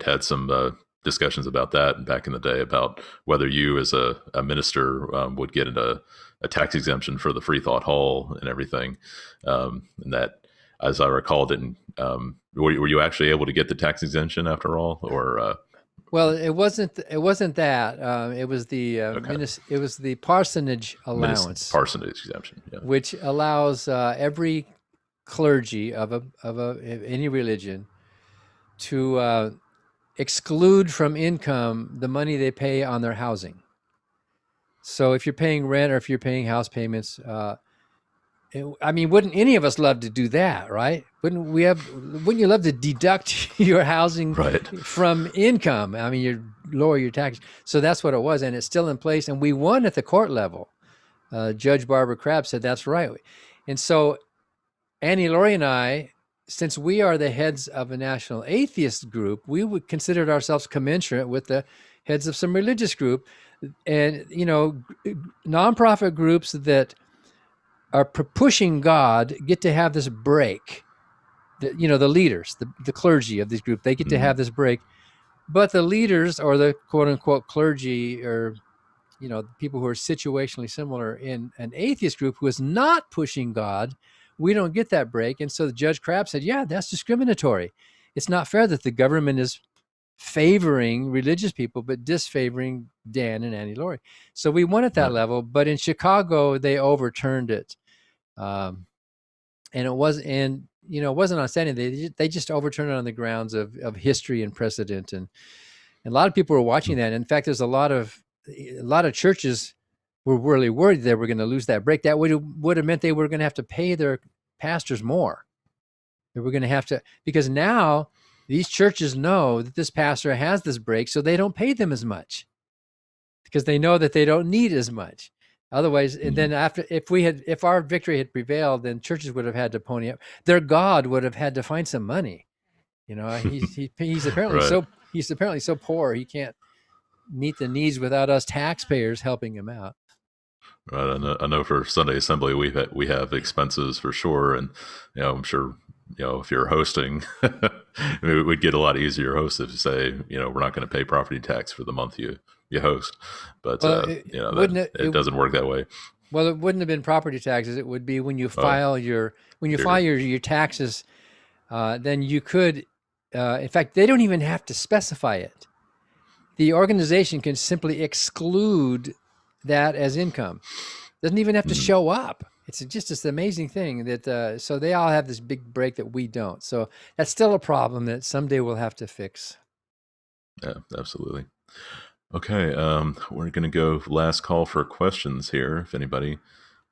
had some discussions about that back in the day about whether you as a minister would get a tax exemption for the Freethought Hall and everything. And that, as I recall, were you actually able to get the tax exemption after all, or? Well, it wasn't that. It was it was the parsonage allowance. Parsonage exemption, yeah. Which allows every clergy of any religion to exclude from income the money they pay on their housing. So if you're paying rent or if you're paying house payments, wouldn't any of us love to do that, right? Wouldn't you love to deduct your housing from income? You lower your tax. So that's what it was, and it's still in place. And we won at the court level. Judge Barbara Crabb said that's right. And so Annie Laurie and I, since we are the heads of a national atheist group, we would consider ourselves commensurate with the heads of some religious group. And, nonprofit groups that are pushing God get to have this break. The leaders, the clergy of this group, they get to have this break. But the leaders, or the quote unquote clergy, or, people who are situationally similar in an atheist group who is not pushing God, We don't get that break. And so Judge Crabb said, yeah, that's discriminatory. It's not fair that the government is favoring religious people, but disfavoring Dan and Annie Laurie. So we won at that level, but in Chicago, they overturned it. And it wasn't on Sunday. They just overturned it on the grounds of history and precedent. And a lot of people were watching that. In fact, there's a lot of churches were really worried they were going to lose that break. That would have meant they were going to have to pay their pastors more. They were going to have to, because now these churches know that this pastor has this break, so they don't pay them as much because they know that they don't need as much. Otherwise, and then if our victory had prevailed, then churches would have had to pony up. Their God would have had to find some money. He's apparently Right. he's apparently so poor he can't meet the needs without us taxpayers helping him out. Right. I know for Sunday Assembly we have expenses for sure, and I'm sure if you're hosting, it would get a lot easier host if you say we're not going to pay property tax for the month you host, but it doesn't work that way. Well, it wouldn't have been property taxes. It would be when you file your taxes. Then you could, in fact, they don't even have to specify it. The organization can simply exclude that as income. Doesn't even have to show up. It's just this amazing thing that, so they all have this big break that we don't. So that's still a problem that someday we'll have to fix. Yeah, absolutely. Okay. We're going to go last call for questions here. If anybody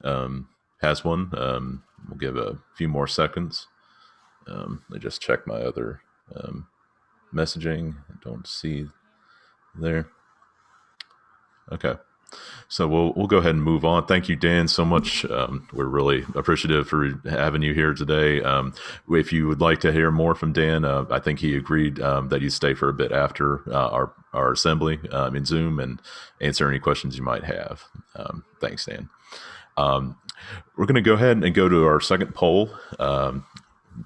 has one, we'll give a few more seconds. I just check my other messaging. I don't see there. Okay. So we'll go ahead and move on. Thank you, Dan, so much. We're really appreciative for having you here today. If you would like to hear more from Dan, I think he agreed that you'd stay for a bit after our assembly in Zoom and answer any questions you might have. Thanks, Dan. We're going to go ahead and go to our second poll.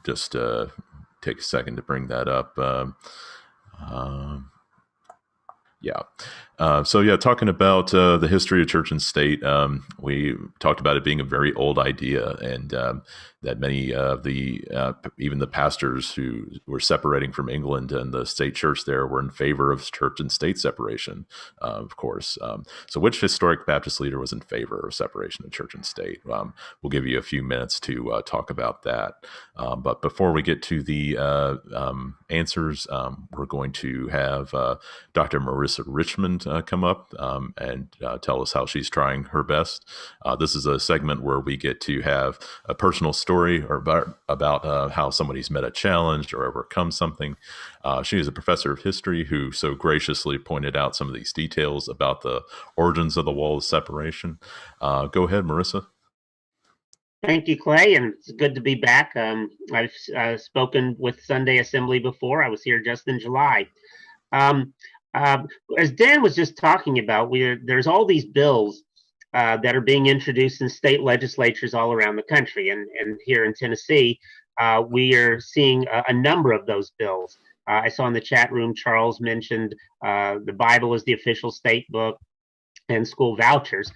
Just take a second to bring that up. Talking about the history of church and state, we talked about it being a very old idea, and that many of even the pastors who were separating from England and the state church there were in favor of church and state separation, of course. So which historic Baptist leader was in favor of separation of church and state? We'll give you a few minutes to talk about that. But before we get to the answers, we're going to have Dr. Marisa Richmond come up and tell us how she's trying her best. This is a segment where we get to have a personal story or about how somebody's met a challenge or overcome something. She is a professor of history who so graciously pointed out some of these details about the origins of the wall of separation. Go ahead, Marisa. Thank you, Clay, and it's good to be back. I've spoken with Sunday Assembly before. I was here just in July. As Dan was just talking about, there's all these bills that are being introduced in state legislatures all around the country. And here in Tennessee, we are seeing a number of those bills. I saw in the chat room, Charles mentioned the Bible is the official state book and school vouchers.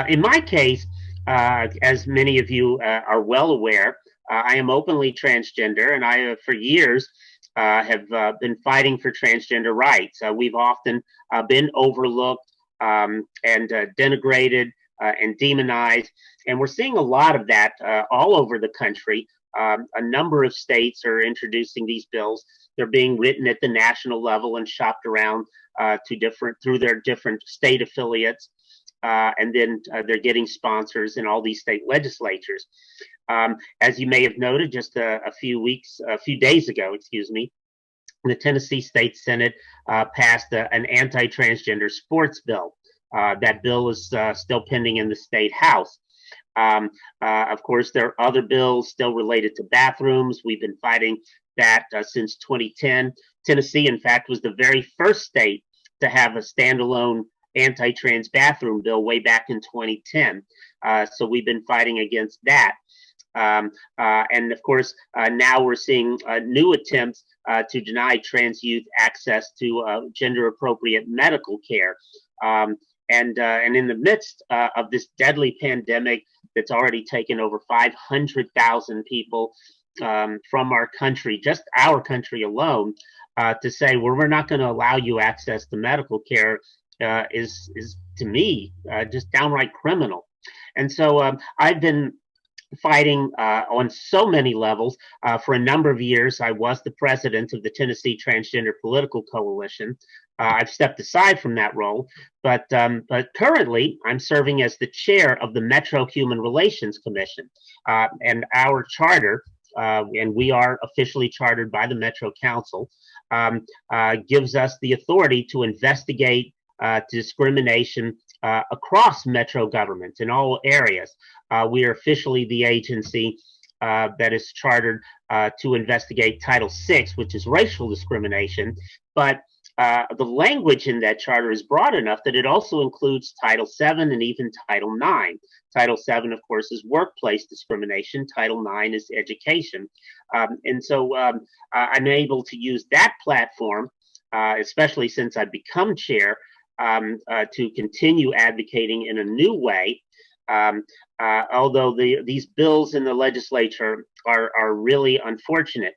In my case, as many of you are well aware, I am openly transgender, and I for years have been fighting for transgender rights. We've often been overlooked and denigrated and demonized, and we're seeing a lot of that all over the country. A number of states are introducing these bills. They're being written at the national level and shopped around through their different state affiliates, and then they're getting sponsors in all these state legislatures. As you may have noted, just a few days ago, the Tennessee State Senate passed an anti-transgender sports bill. That bill is still pending in the state house. Of course, there are other bills still related to bathrooms. We've been fighting that since 2010. Tennessee, in fact, was the very first state to have a standalone anti-trans bathroom bill way back in 2010. So we've been fighting against that. And of course, now we're seeing new attempts to deny trans youth access to gender-appropriate medical care. And in the midst of this deadly pandemic, that's already taken over 500,000 people from our country, just our country alone, to say, well, we're not going to allow you access to medical care is to me just downright criminal. And so I've been fighting on so many levels. For a number of years, I was the president of the Tennessee Transgender Political Coalition. I've stepped aside from that role, but currently I'm serving as the chair of the Metro Human Relations Commission. And our charter, and we are officially chartered by the Metro Council, gives us the authority to investigate discrimination across Metro government in all areas. We are officially the agency that is chartered to investigate Title VI, which is racial discrimination, but the language in that charter is broad enough that it also includes Title VII and even Title IX. Title VII, of course, is workplace discrimination. Title IX is education. And so I'm able to use that platform, especially since I've become chair, to continue advocating in a new way. Although these bills in the legislature are really unfortunate.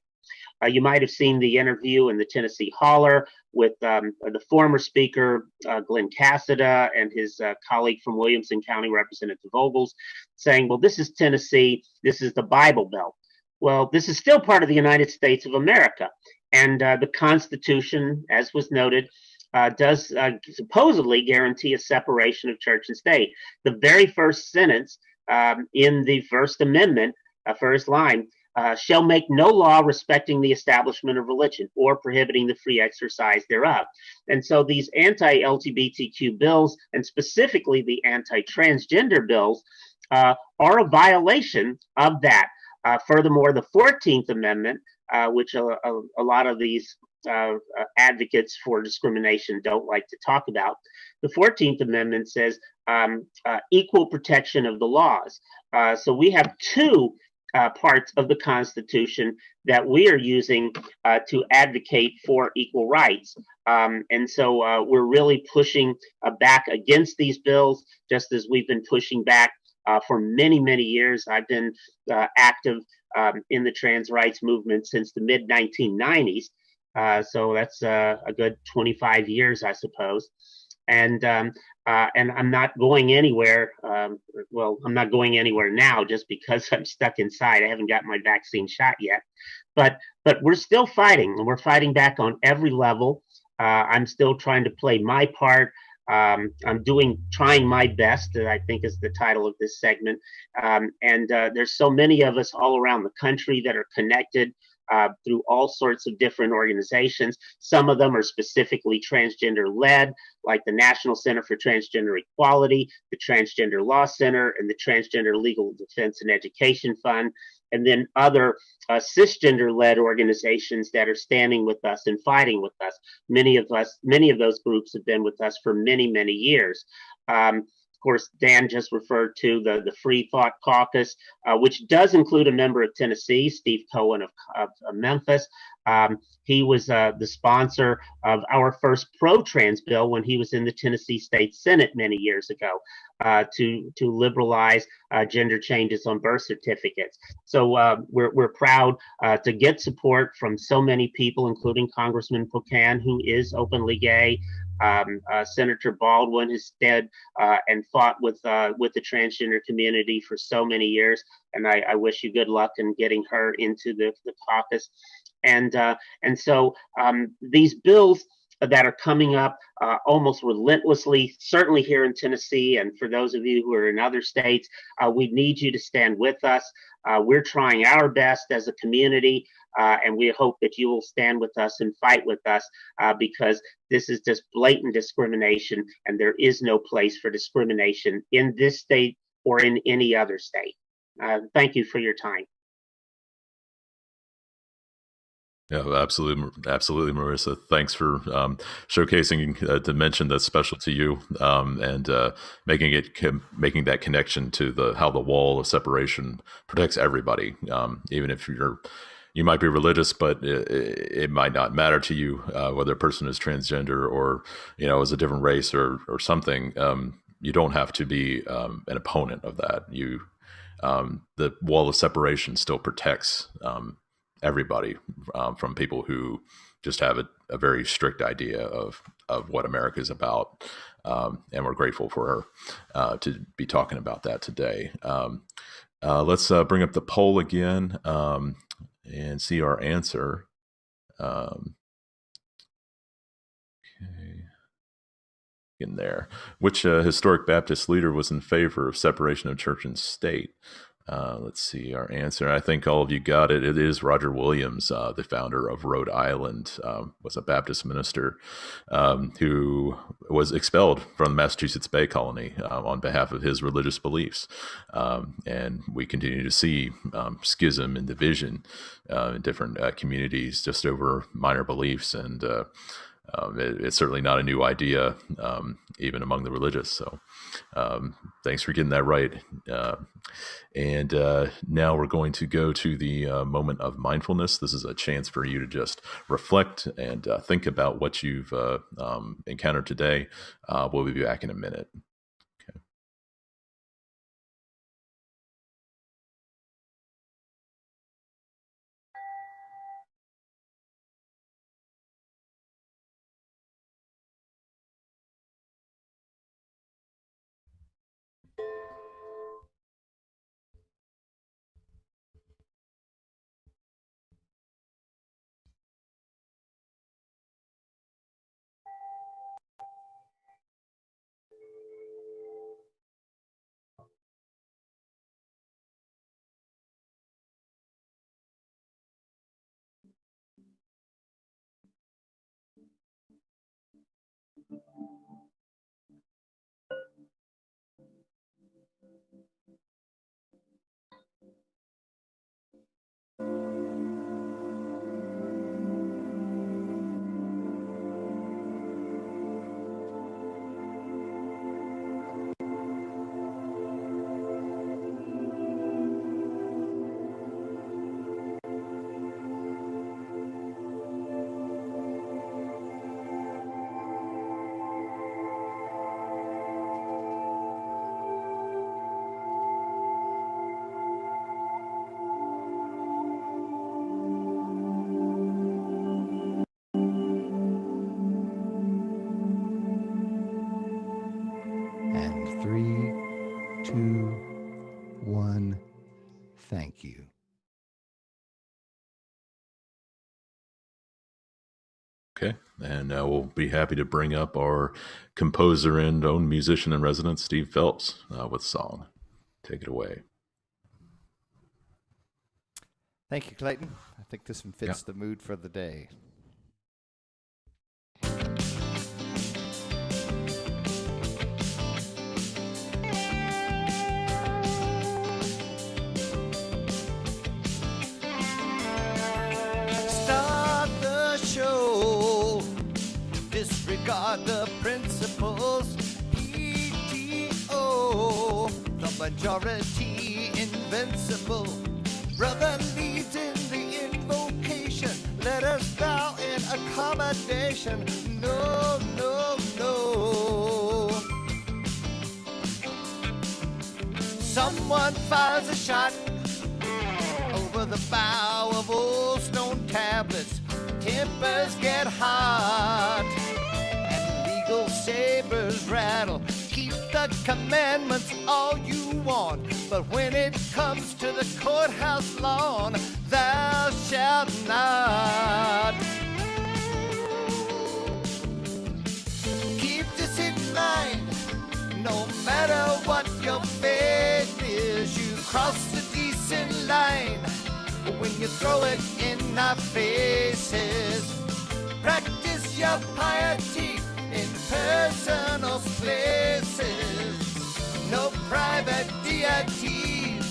You might have seen the interview in the Tennessee Holler with the former speaker, Glenn Cassida, and his colleague from Williamson County, Representative Vogels, saying, well, this is Tennessee, this is the Bible Belt. Well, this is still part of the United States of America. And the Constitution, as was noted, does supposedly guarantee a separation of church and state. The very first sentence in the First Amendment, first line, shall make no law respecting the establishment of religion or prohibiting the free exercise thereof. And so these anti-LGBTQ bills, and specifically the anti-transgender bills, are a violation of that. Furthermore, the 14th Amendment, which a lot of these advocates for discrimination don't like to talk about, the 14th Amendment says equal protection of the laws. So we have two parts of the Constitution that we are using to advocate for equal rights. And so we're really pushing back against these bills, just as we've been pushing back for many, many years. I've been active in the trans rights movement since the mid-1990s. So that's a good 25 years, I suppose. And I'm not going anywhere. Well, I'm not going anywhere now just because I'm stuck inside. I haven't got my vaccine shot yet. But we're still fighting, and we're fighting back on every level. I'm still trying to play my part. I'm trying my best, I think is the title of this segment. And there's so many of us all around the country that are connected through all sorts of different organizations. Some of them are specifically transgender-led, like the National Center for Transgender Equality, the Transgender Law Center, and the Transgender Legal Defense and Education Fund, and then other cisgender-led organizations that are standing with us and fighting with us. Many of those groups have been with us for many, many years. Of course, Dan just referred to the Freethought Caucus, which does include a member of Tennessee, Steve Cohen of Memphis. He was the sponsor of our first pro-trans bill when he was in the Tennessee State Senate many years ago, to liberalize gender changes on birth certificates. So we're proud to get support from so many people, including Congressman Pocan, who is openly gay. Senator Baldwin has stood and fought with the transgender community for so many years, and I wish you good luck in getting her into the caucus. And so these bills that are coming up almost relentlessly, certainly here in Tennessee, and for those of you who are in other states, we need you to stand with us. We're trying our best as a community, and we hope that you will stand with us and fight with us, because this is just blatant discrimination, and there is no place for discrimination in this state or in any other state. Thank you for your time. Yeah, absolutely, Marisa. Thanks for showcasing a dimension that's special to you, and making that connection to how the wall of separation protects everybody, even if you might be religious, but it might not matter to you whether a person is transgender or is a different race or something. You don't have to be an opponent of that. the wall of separation still protects everybody from people who just have a very strict idea of what America is about. And we're grateful for her to be talking about that today. Let's bring up the poll again and see our answer. Okay. In there. Which historic Baptist leader was in favor of separation of church and state? Let's see our answer. I think all of you got it. It is Roger Williams, the founder of Rhode Island, was a Baptist minister who was expelled from the Massachusetts Bay Colony on behalf of his religious beliefs. And we continue to see schism and division in different communities just over minor beliefs. And it's certainly not a new idea, even among the religious. So thanks for getting that right. And now we're going to go to the moment of mindfulness. This is a chance for you to just reflect and think about what you've encountered today. We'll be back in a minute. Okay. And 3, 2, 1, thank you. Okay, and we'll be happy to bring up our composer and own musician in residence, Steve Phelps, with song. Take it away. Thank you, Clayton. I think this one fits the mood for the day. Start the show. Disregard the principles. PTO. The majority invincible. Brother leads in the invocation. Let us bow in accommodation. No, no, no. Someone fires a shot over the bow of old stone tablets. Tempers get hot and legal sabers rattle. Keep the commandments all you want, but when it comes to the courthouse lawn, thou shalt not. Keep this in mind, no matter what your faith is, you cross the decent line when you throw it in our faces. Practice your piety in personal places, no private deities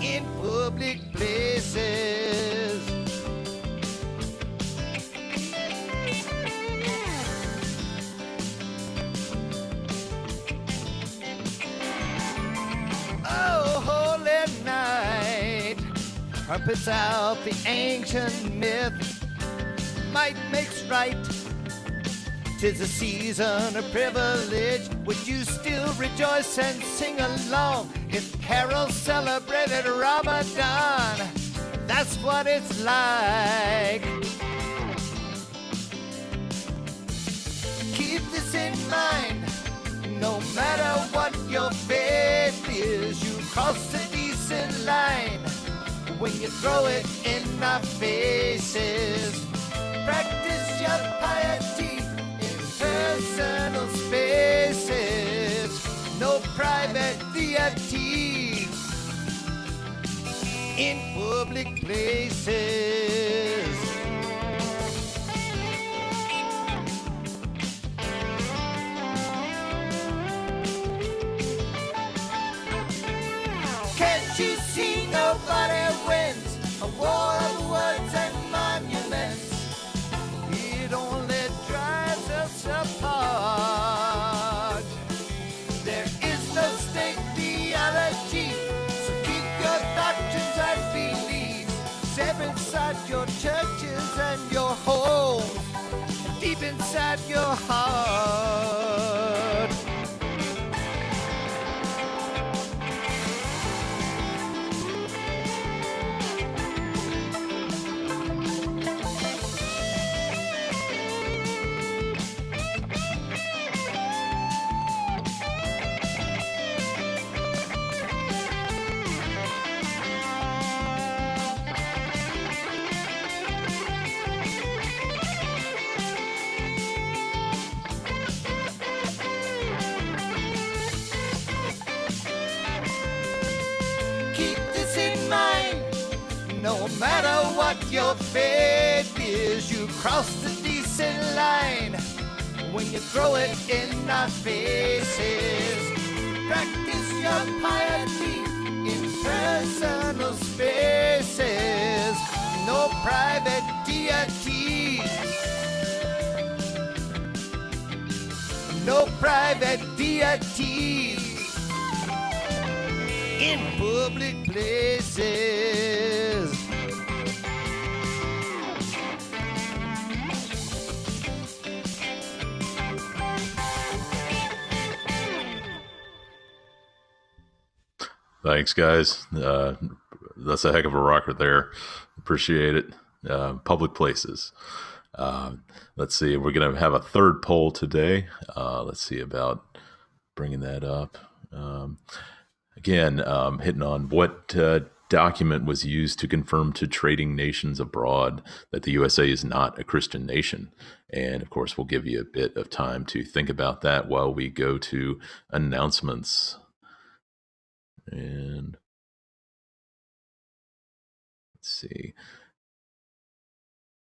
in public places. Oh, holy night, trumpets out the ancient myth. Might makes right. 'Tis a season of privilege. Would you still rejoice and sing along if carols celebrated Ramadan? That's what it's like. Keep this in mind. No matter what your faith is, you cross the decent line when you throw it in our faces. Practice your piety in personal spaces. No private deities in public places. Can't you see nobody wins a war of words and monuments? It only drives us apart. There is no state theology, so keep your doctrines and beliefs safe inside your churches and your homes, deep inside your heart. Keep this in mind. No matter what your faith is, you cross the decent line when you throw it in our faces. Practice your piety in personal spaces. No private deities. No private deities in public places. Thanks, guys. That's a heck of a rocker there. Appreciate it. Public places. Let's see. We're going to have a third poll today. Let's see about bringing that up. Again, hitting on what document was used to confirm to trading nations abroad that the USA is not a Christian nation. And of course, we'll give you a bit of time to think about that while we go to announcements. And let's see.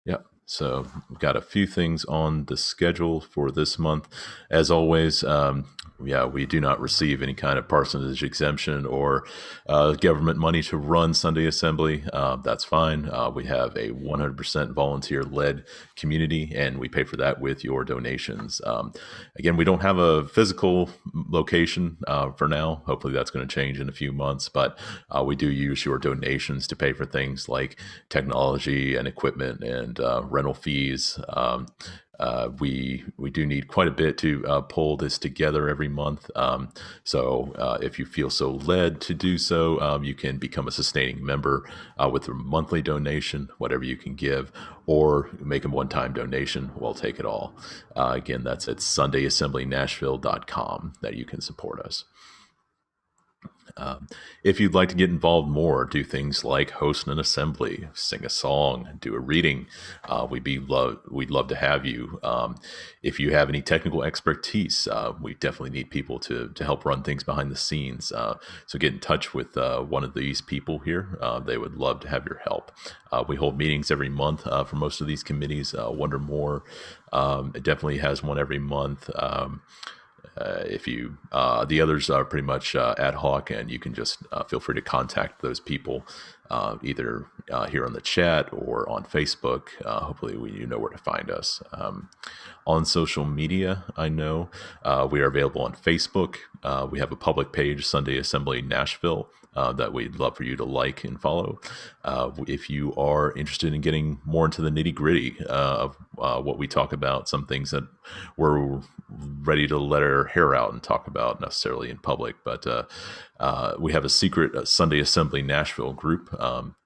Yep. So we've got a few things on the schedule for this month. As always, we do not receive any kind of parsonage exemption or government money to run Sunday Assembly. That's fine. We have a 100% volunteer-led community, and we pay for that with your donations. Again, we don't have a physical location for now. Hopefully that's going to change in a few months, but we do use your donations to pay for things like technology and equipment and rental fees. We do need quite a bit to pull this together every month. So if you feel so led to do so, you can become a sustaining member with a monthly donation, whatever you can give, or make a one-time donation. We'll take it all. Again, that's at SundayAssemblyNashville.com that you can support us. If you'd like to get involved more, do things like host an assembly, sing a song, do a reading. We'd love to have you. If you have any technical expertise, we definitely need people to help run things behind the scenes. So get in touch with one of these people here. They would love to have your help. We hold meetings every month for most of these committees, one or more. It definitely has one every month. The others are pretty much ad hoc, and you can just feel free to contact those people either here on the chat or on Facebook. Hopefully you know where to find us. On social media, I know we are available on Facebook. We have a public page, Sunday Assembly Nashville. that we'd love for you to like and follow. If you are interested in getting more into the nitty gritty of what we talk about, some things that we're ready to let our hair out and talk about necessarily in public, but we have a secret Sunday Assembly Nashville group.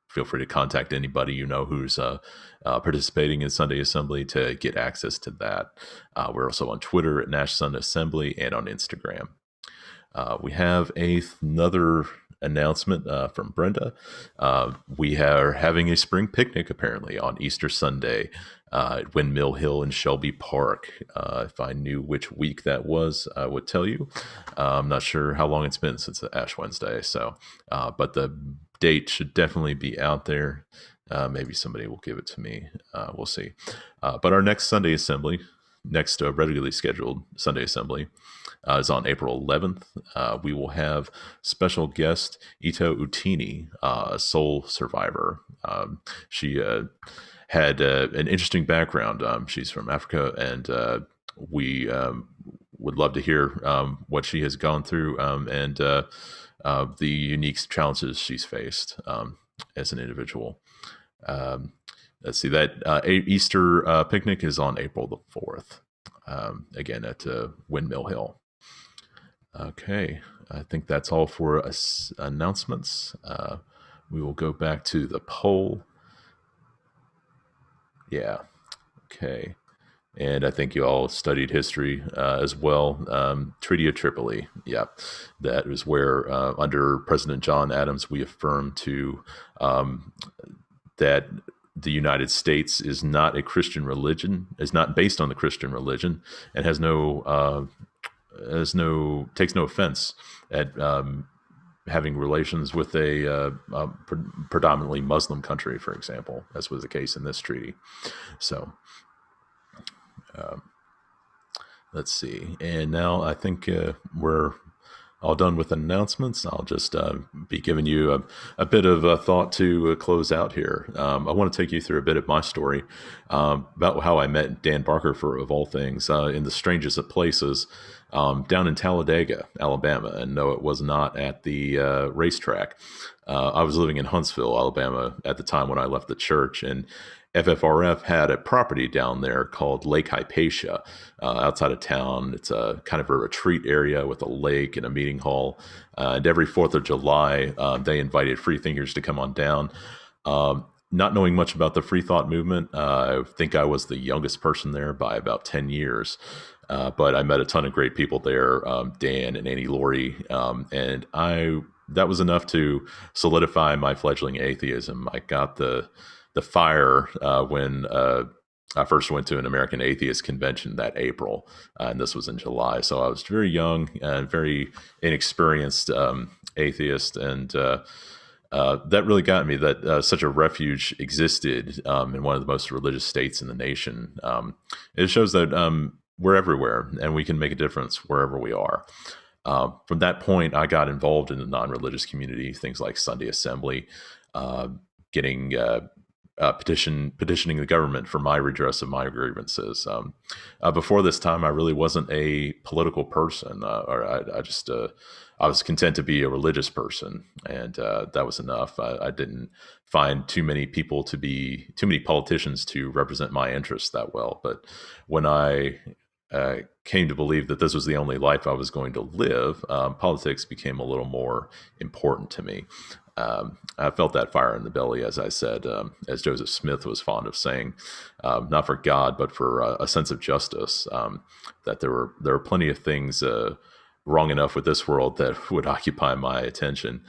Feel free to contact anybody you know who's participating in Sunday Assembly to get access to that. We're also on Twitter at Nash Sunday Assembly and on Instagram. We have another announcement from Brenda. We are having a spring picnic apparently on Easter Sunday at Windmill Hill in Shelby Park. If I knew which week that was, I would tell you. I'm not sure how long it's been since Ash Wednesday, so but the date should definitely be out there. Maybe somebody will give it to me. We'll see. But our next Sunday Assembly, next regularly scheduled Sunday Assembly, is on April 11th. We will have special guest Ito Utini, a soul survivor. She had an interesting background. She's from Africa, and we would love to hear what she has gone through and the unique challenges she's faced as an individual. Let's see, that Easter picnic is on April the 4th, again at Windmill Hill. Okay, I think that's all for us announcements. We will go back to the poll. Yeah, okay. And I think you all studied history as well. Treaty of Tripoli, yeah. That is where, under President John Adams, we affirmed to that the United States is not a Christian religion, is not based on the Christian religion, and takes no offense at having relations with a predominantly Muslim country, for example, as was the case in this treaty. So let's see. And now I think we're all done with announcements. I'll just be giving you a bit of thought to close out here. I want to take you through a bit of my story about how I met Dan Barker, of all things, in the strangest of places, down in Talladega, Alabama. And no, it was not at the racetrack. I was living in Huntsville, Alabama at the time when I left the church, and FFRF had a property down there called Lake Hypatia outside of town. It's a kind of a retreat area with a lake and a meeting hall. And every 4th of July, they invited free thinkers to come on down. Not knowing much about the Freethought movement, I think I was the youngest person there by about 10 years. But I met a ton of great people there, Dan and Annie Laurie, and that was enough to solidify my fledgling atheism. I got the fire when I first went to an American Atheist convention that April, and this was in July. So I was very young and very inexperienced atheist, and that really got me that such a refuge existed in one of the most religious states in the nation. It shows that we're everywhere, and we can make a difference wherever we are. From that point, I got involved in the non-religious community, things like Sunday Assembly, getting petitioning the government for my redress of my grievances. Before this time, I really wasn't a political person, or I was content to be a religious person, and that was enough. I didn't find too many politicians to represent my interests that well. But when I came to believe that this was the only life I was going to live, politics became a little more important to me. I felt that fire in the belly, as I said, as Joseph Smith was fond of saying, not for God, but for a sense of justice, that there were plenty of things wrong enough with this world that would occupy my attention.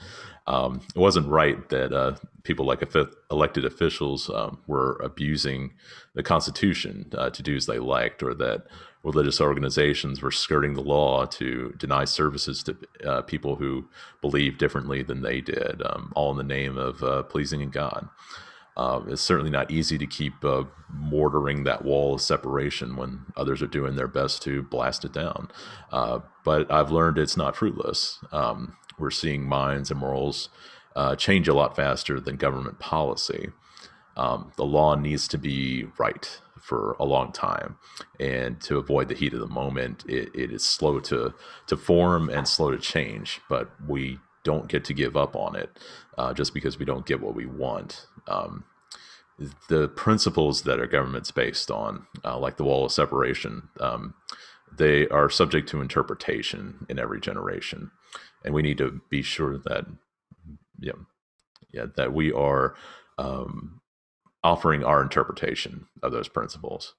It wasn't right that people like elected officials were abusing the Constitution to do as they liked, or that religious organizations were skirting the law to deny services to people who believe differently than they did, all in the name of pleasing God. It's certainly not easy to keep mortaring that wall of separation when others are doing their best to blast it down. But I've learned it's not fruitless. We're seeing minds and morals change a lot faster than government policy. The law needs to be right for a long time, and to avoid the heat of the moment, it is slow to form and slow to change. But we don't get to give up on it just because we don't get what we want. The principles that our government's based on, like the wall of separation, they are subject to interpretation in every generation. And we need to be sure that, that we are offering our interpretation of those principles.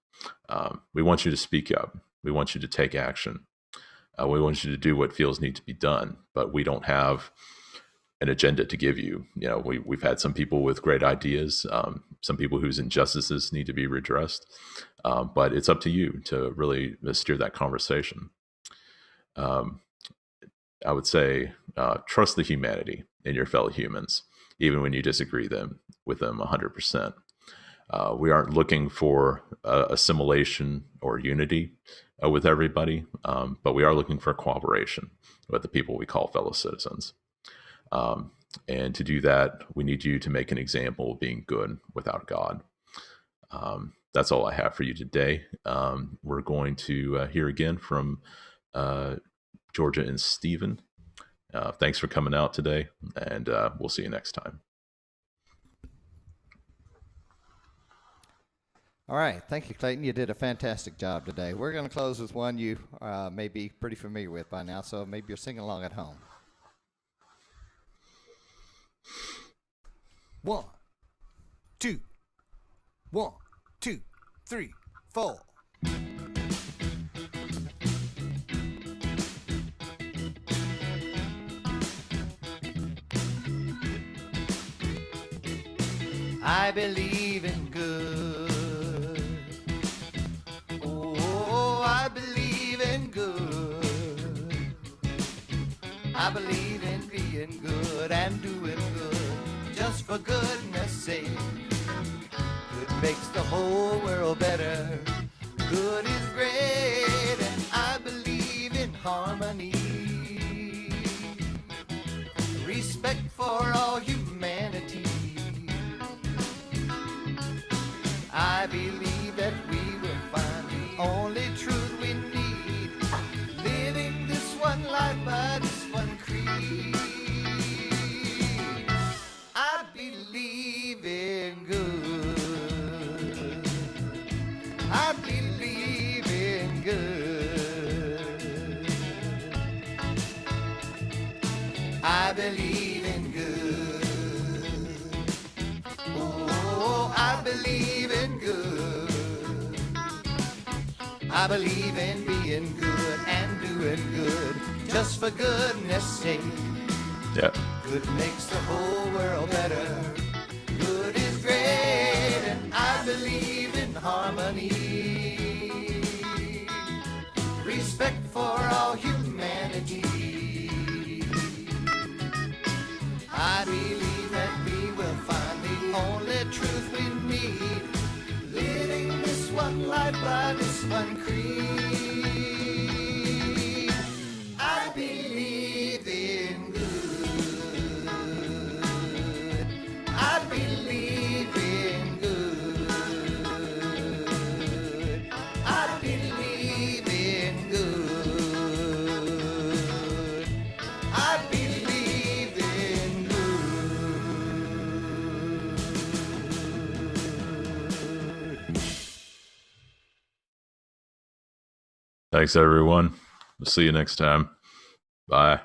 We want you to speak up. We want you to take action. We want you to do what feels need to be done, but we don't have an agenda to give you. We've had some people with great ideas, some people whose injustices need to be redressed, but it's up to you to really steer that conversation. I would say trust the humanity in your fellow humans, even when you disagree with them 100%. We aren't looking for assimilation or unity with everybody, but we are looking for cooperation with the people we call fellow citizens. And to do that, we need you to make an example of being good without God. That's all I have for you today. We're going to hear again from Georgia and Stephen. Thanks for coming out today, and we'll see you next time. All right. Thank you, Clayton. You did a fantastic job today. We're going to close with one you may be pretty familiar with by now, so maybe you're singing along at home. 1, 2, 1, 2, 3, 4. I believe in good. Oh, I believe in good. I believe in being good and doing good just for goodness sake. Good makes the whole world better. Good is great, and I believe in harmony. Respect for all humanity. I believe that we will find the only truth we need, living this one life by this one creed. I believe in good. I believe in good. I believe in good. Oh, I believe in good. I believe in being good and doing good just for goodness sake. Yeah. Good makes the whole world better. Good is great, and I believe in harmony. Respect for all humanity. I believe that we will find the only truth we need, living this one life by this one creed. I believe in good. I believe in good. I believe in good. I believe in good. Thanks, everyone. We'll see you next time. Bye.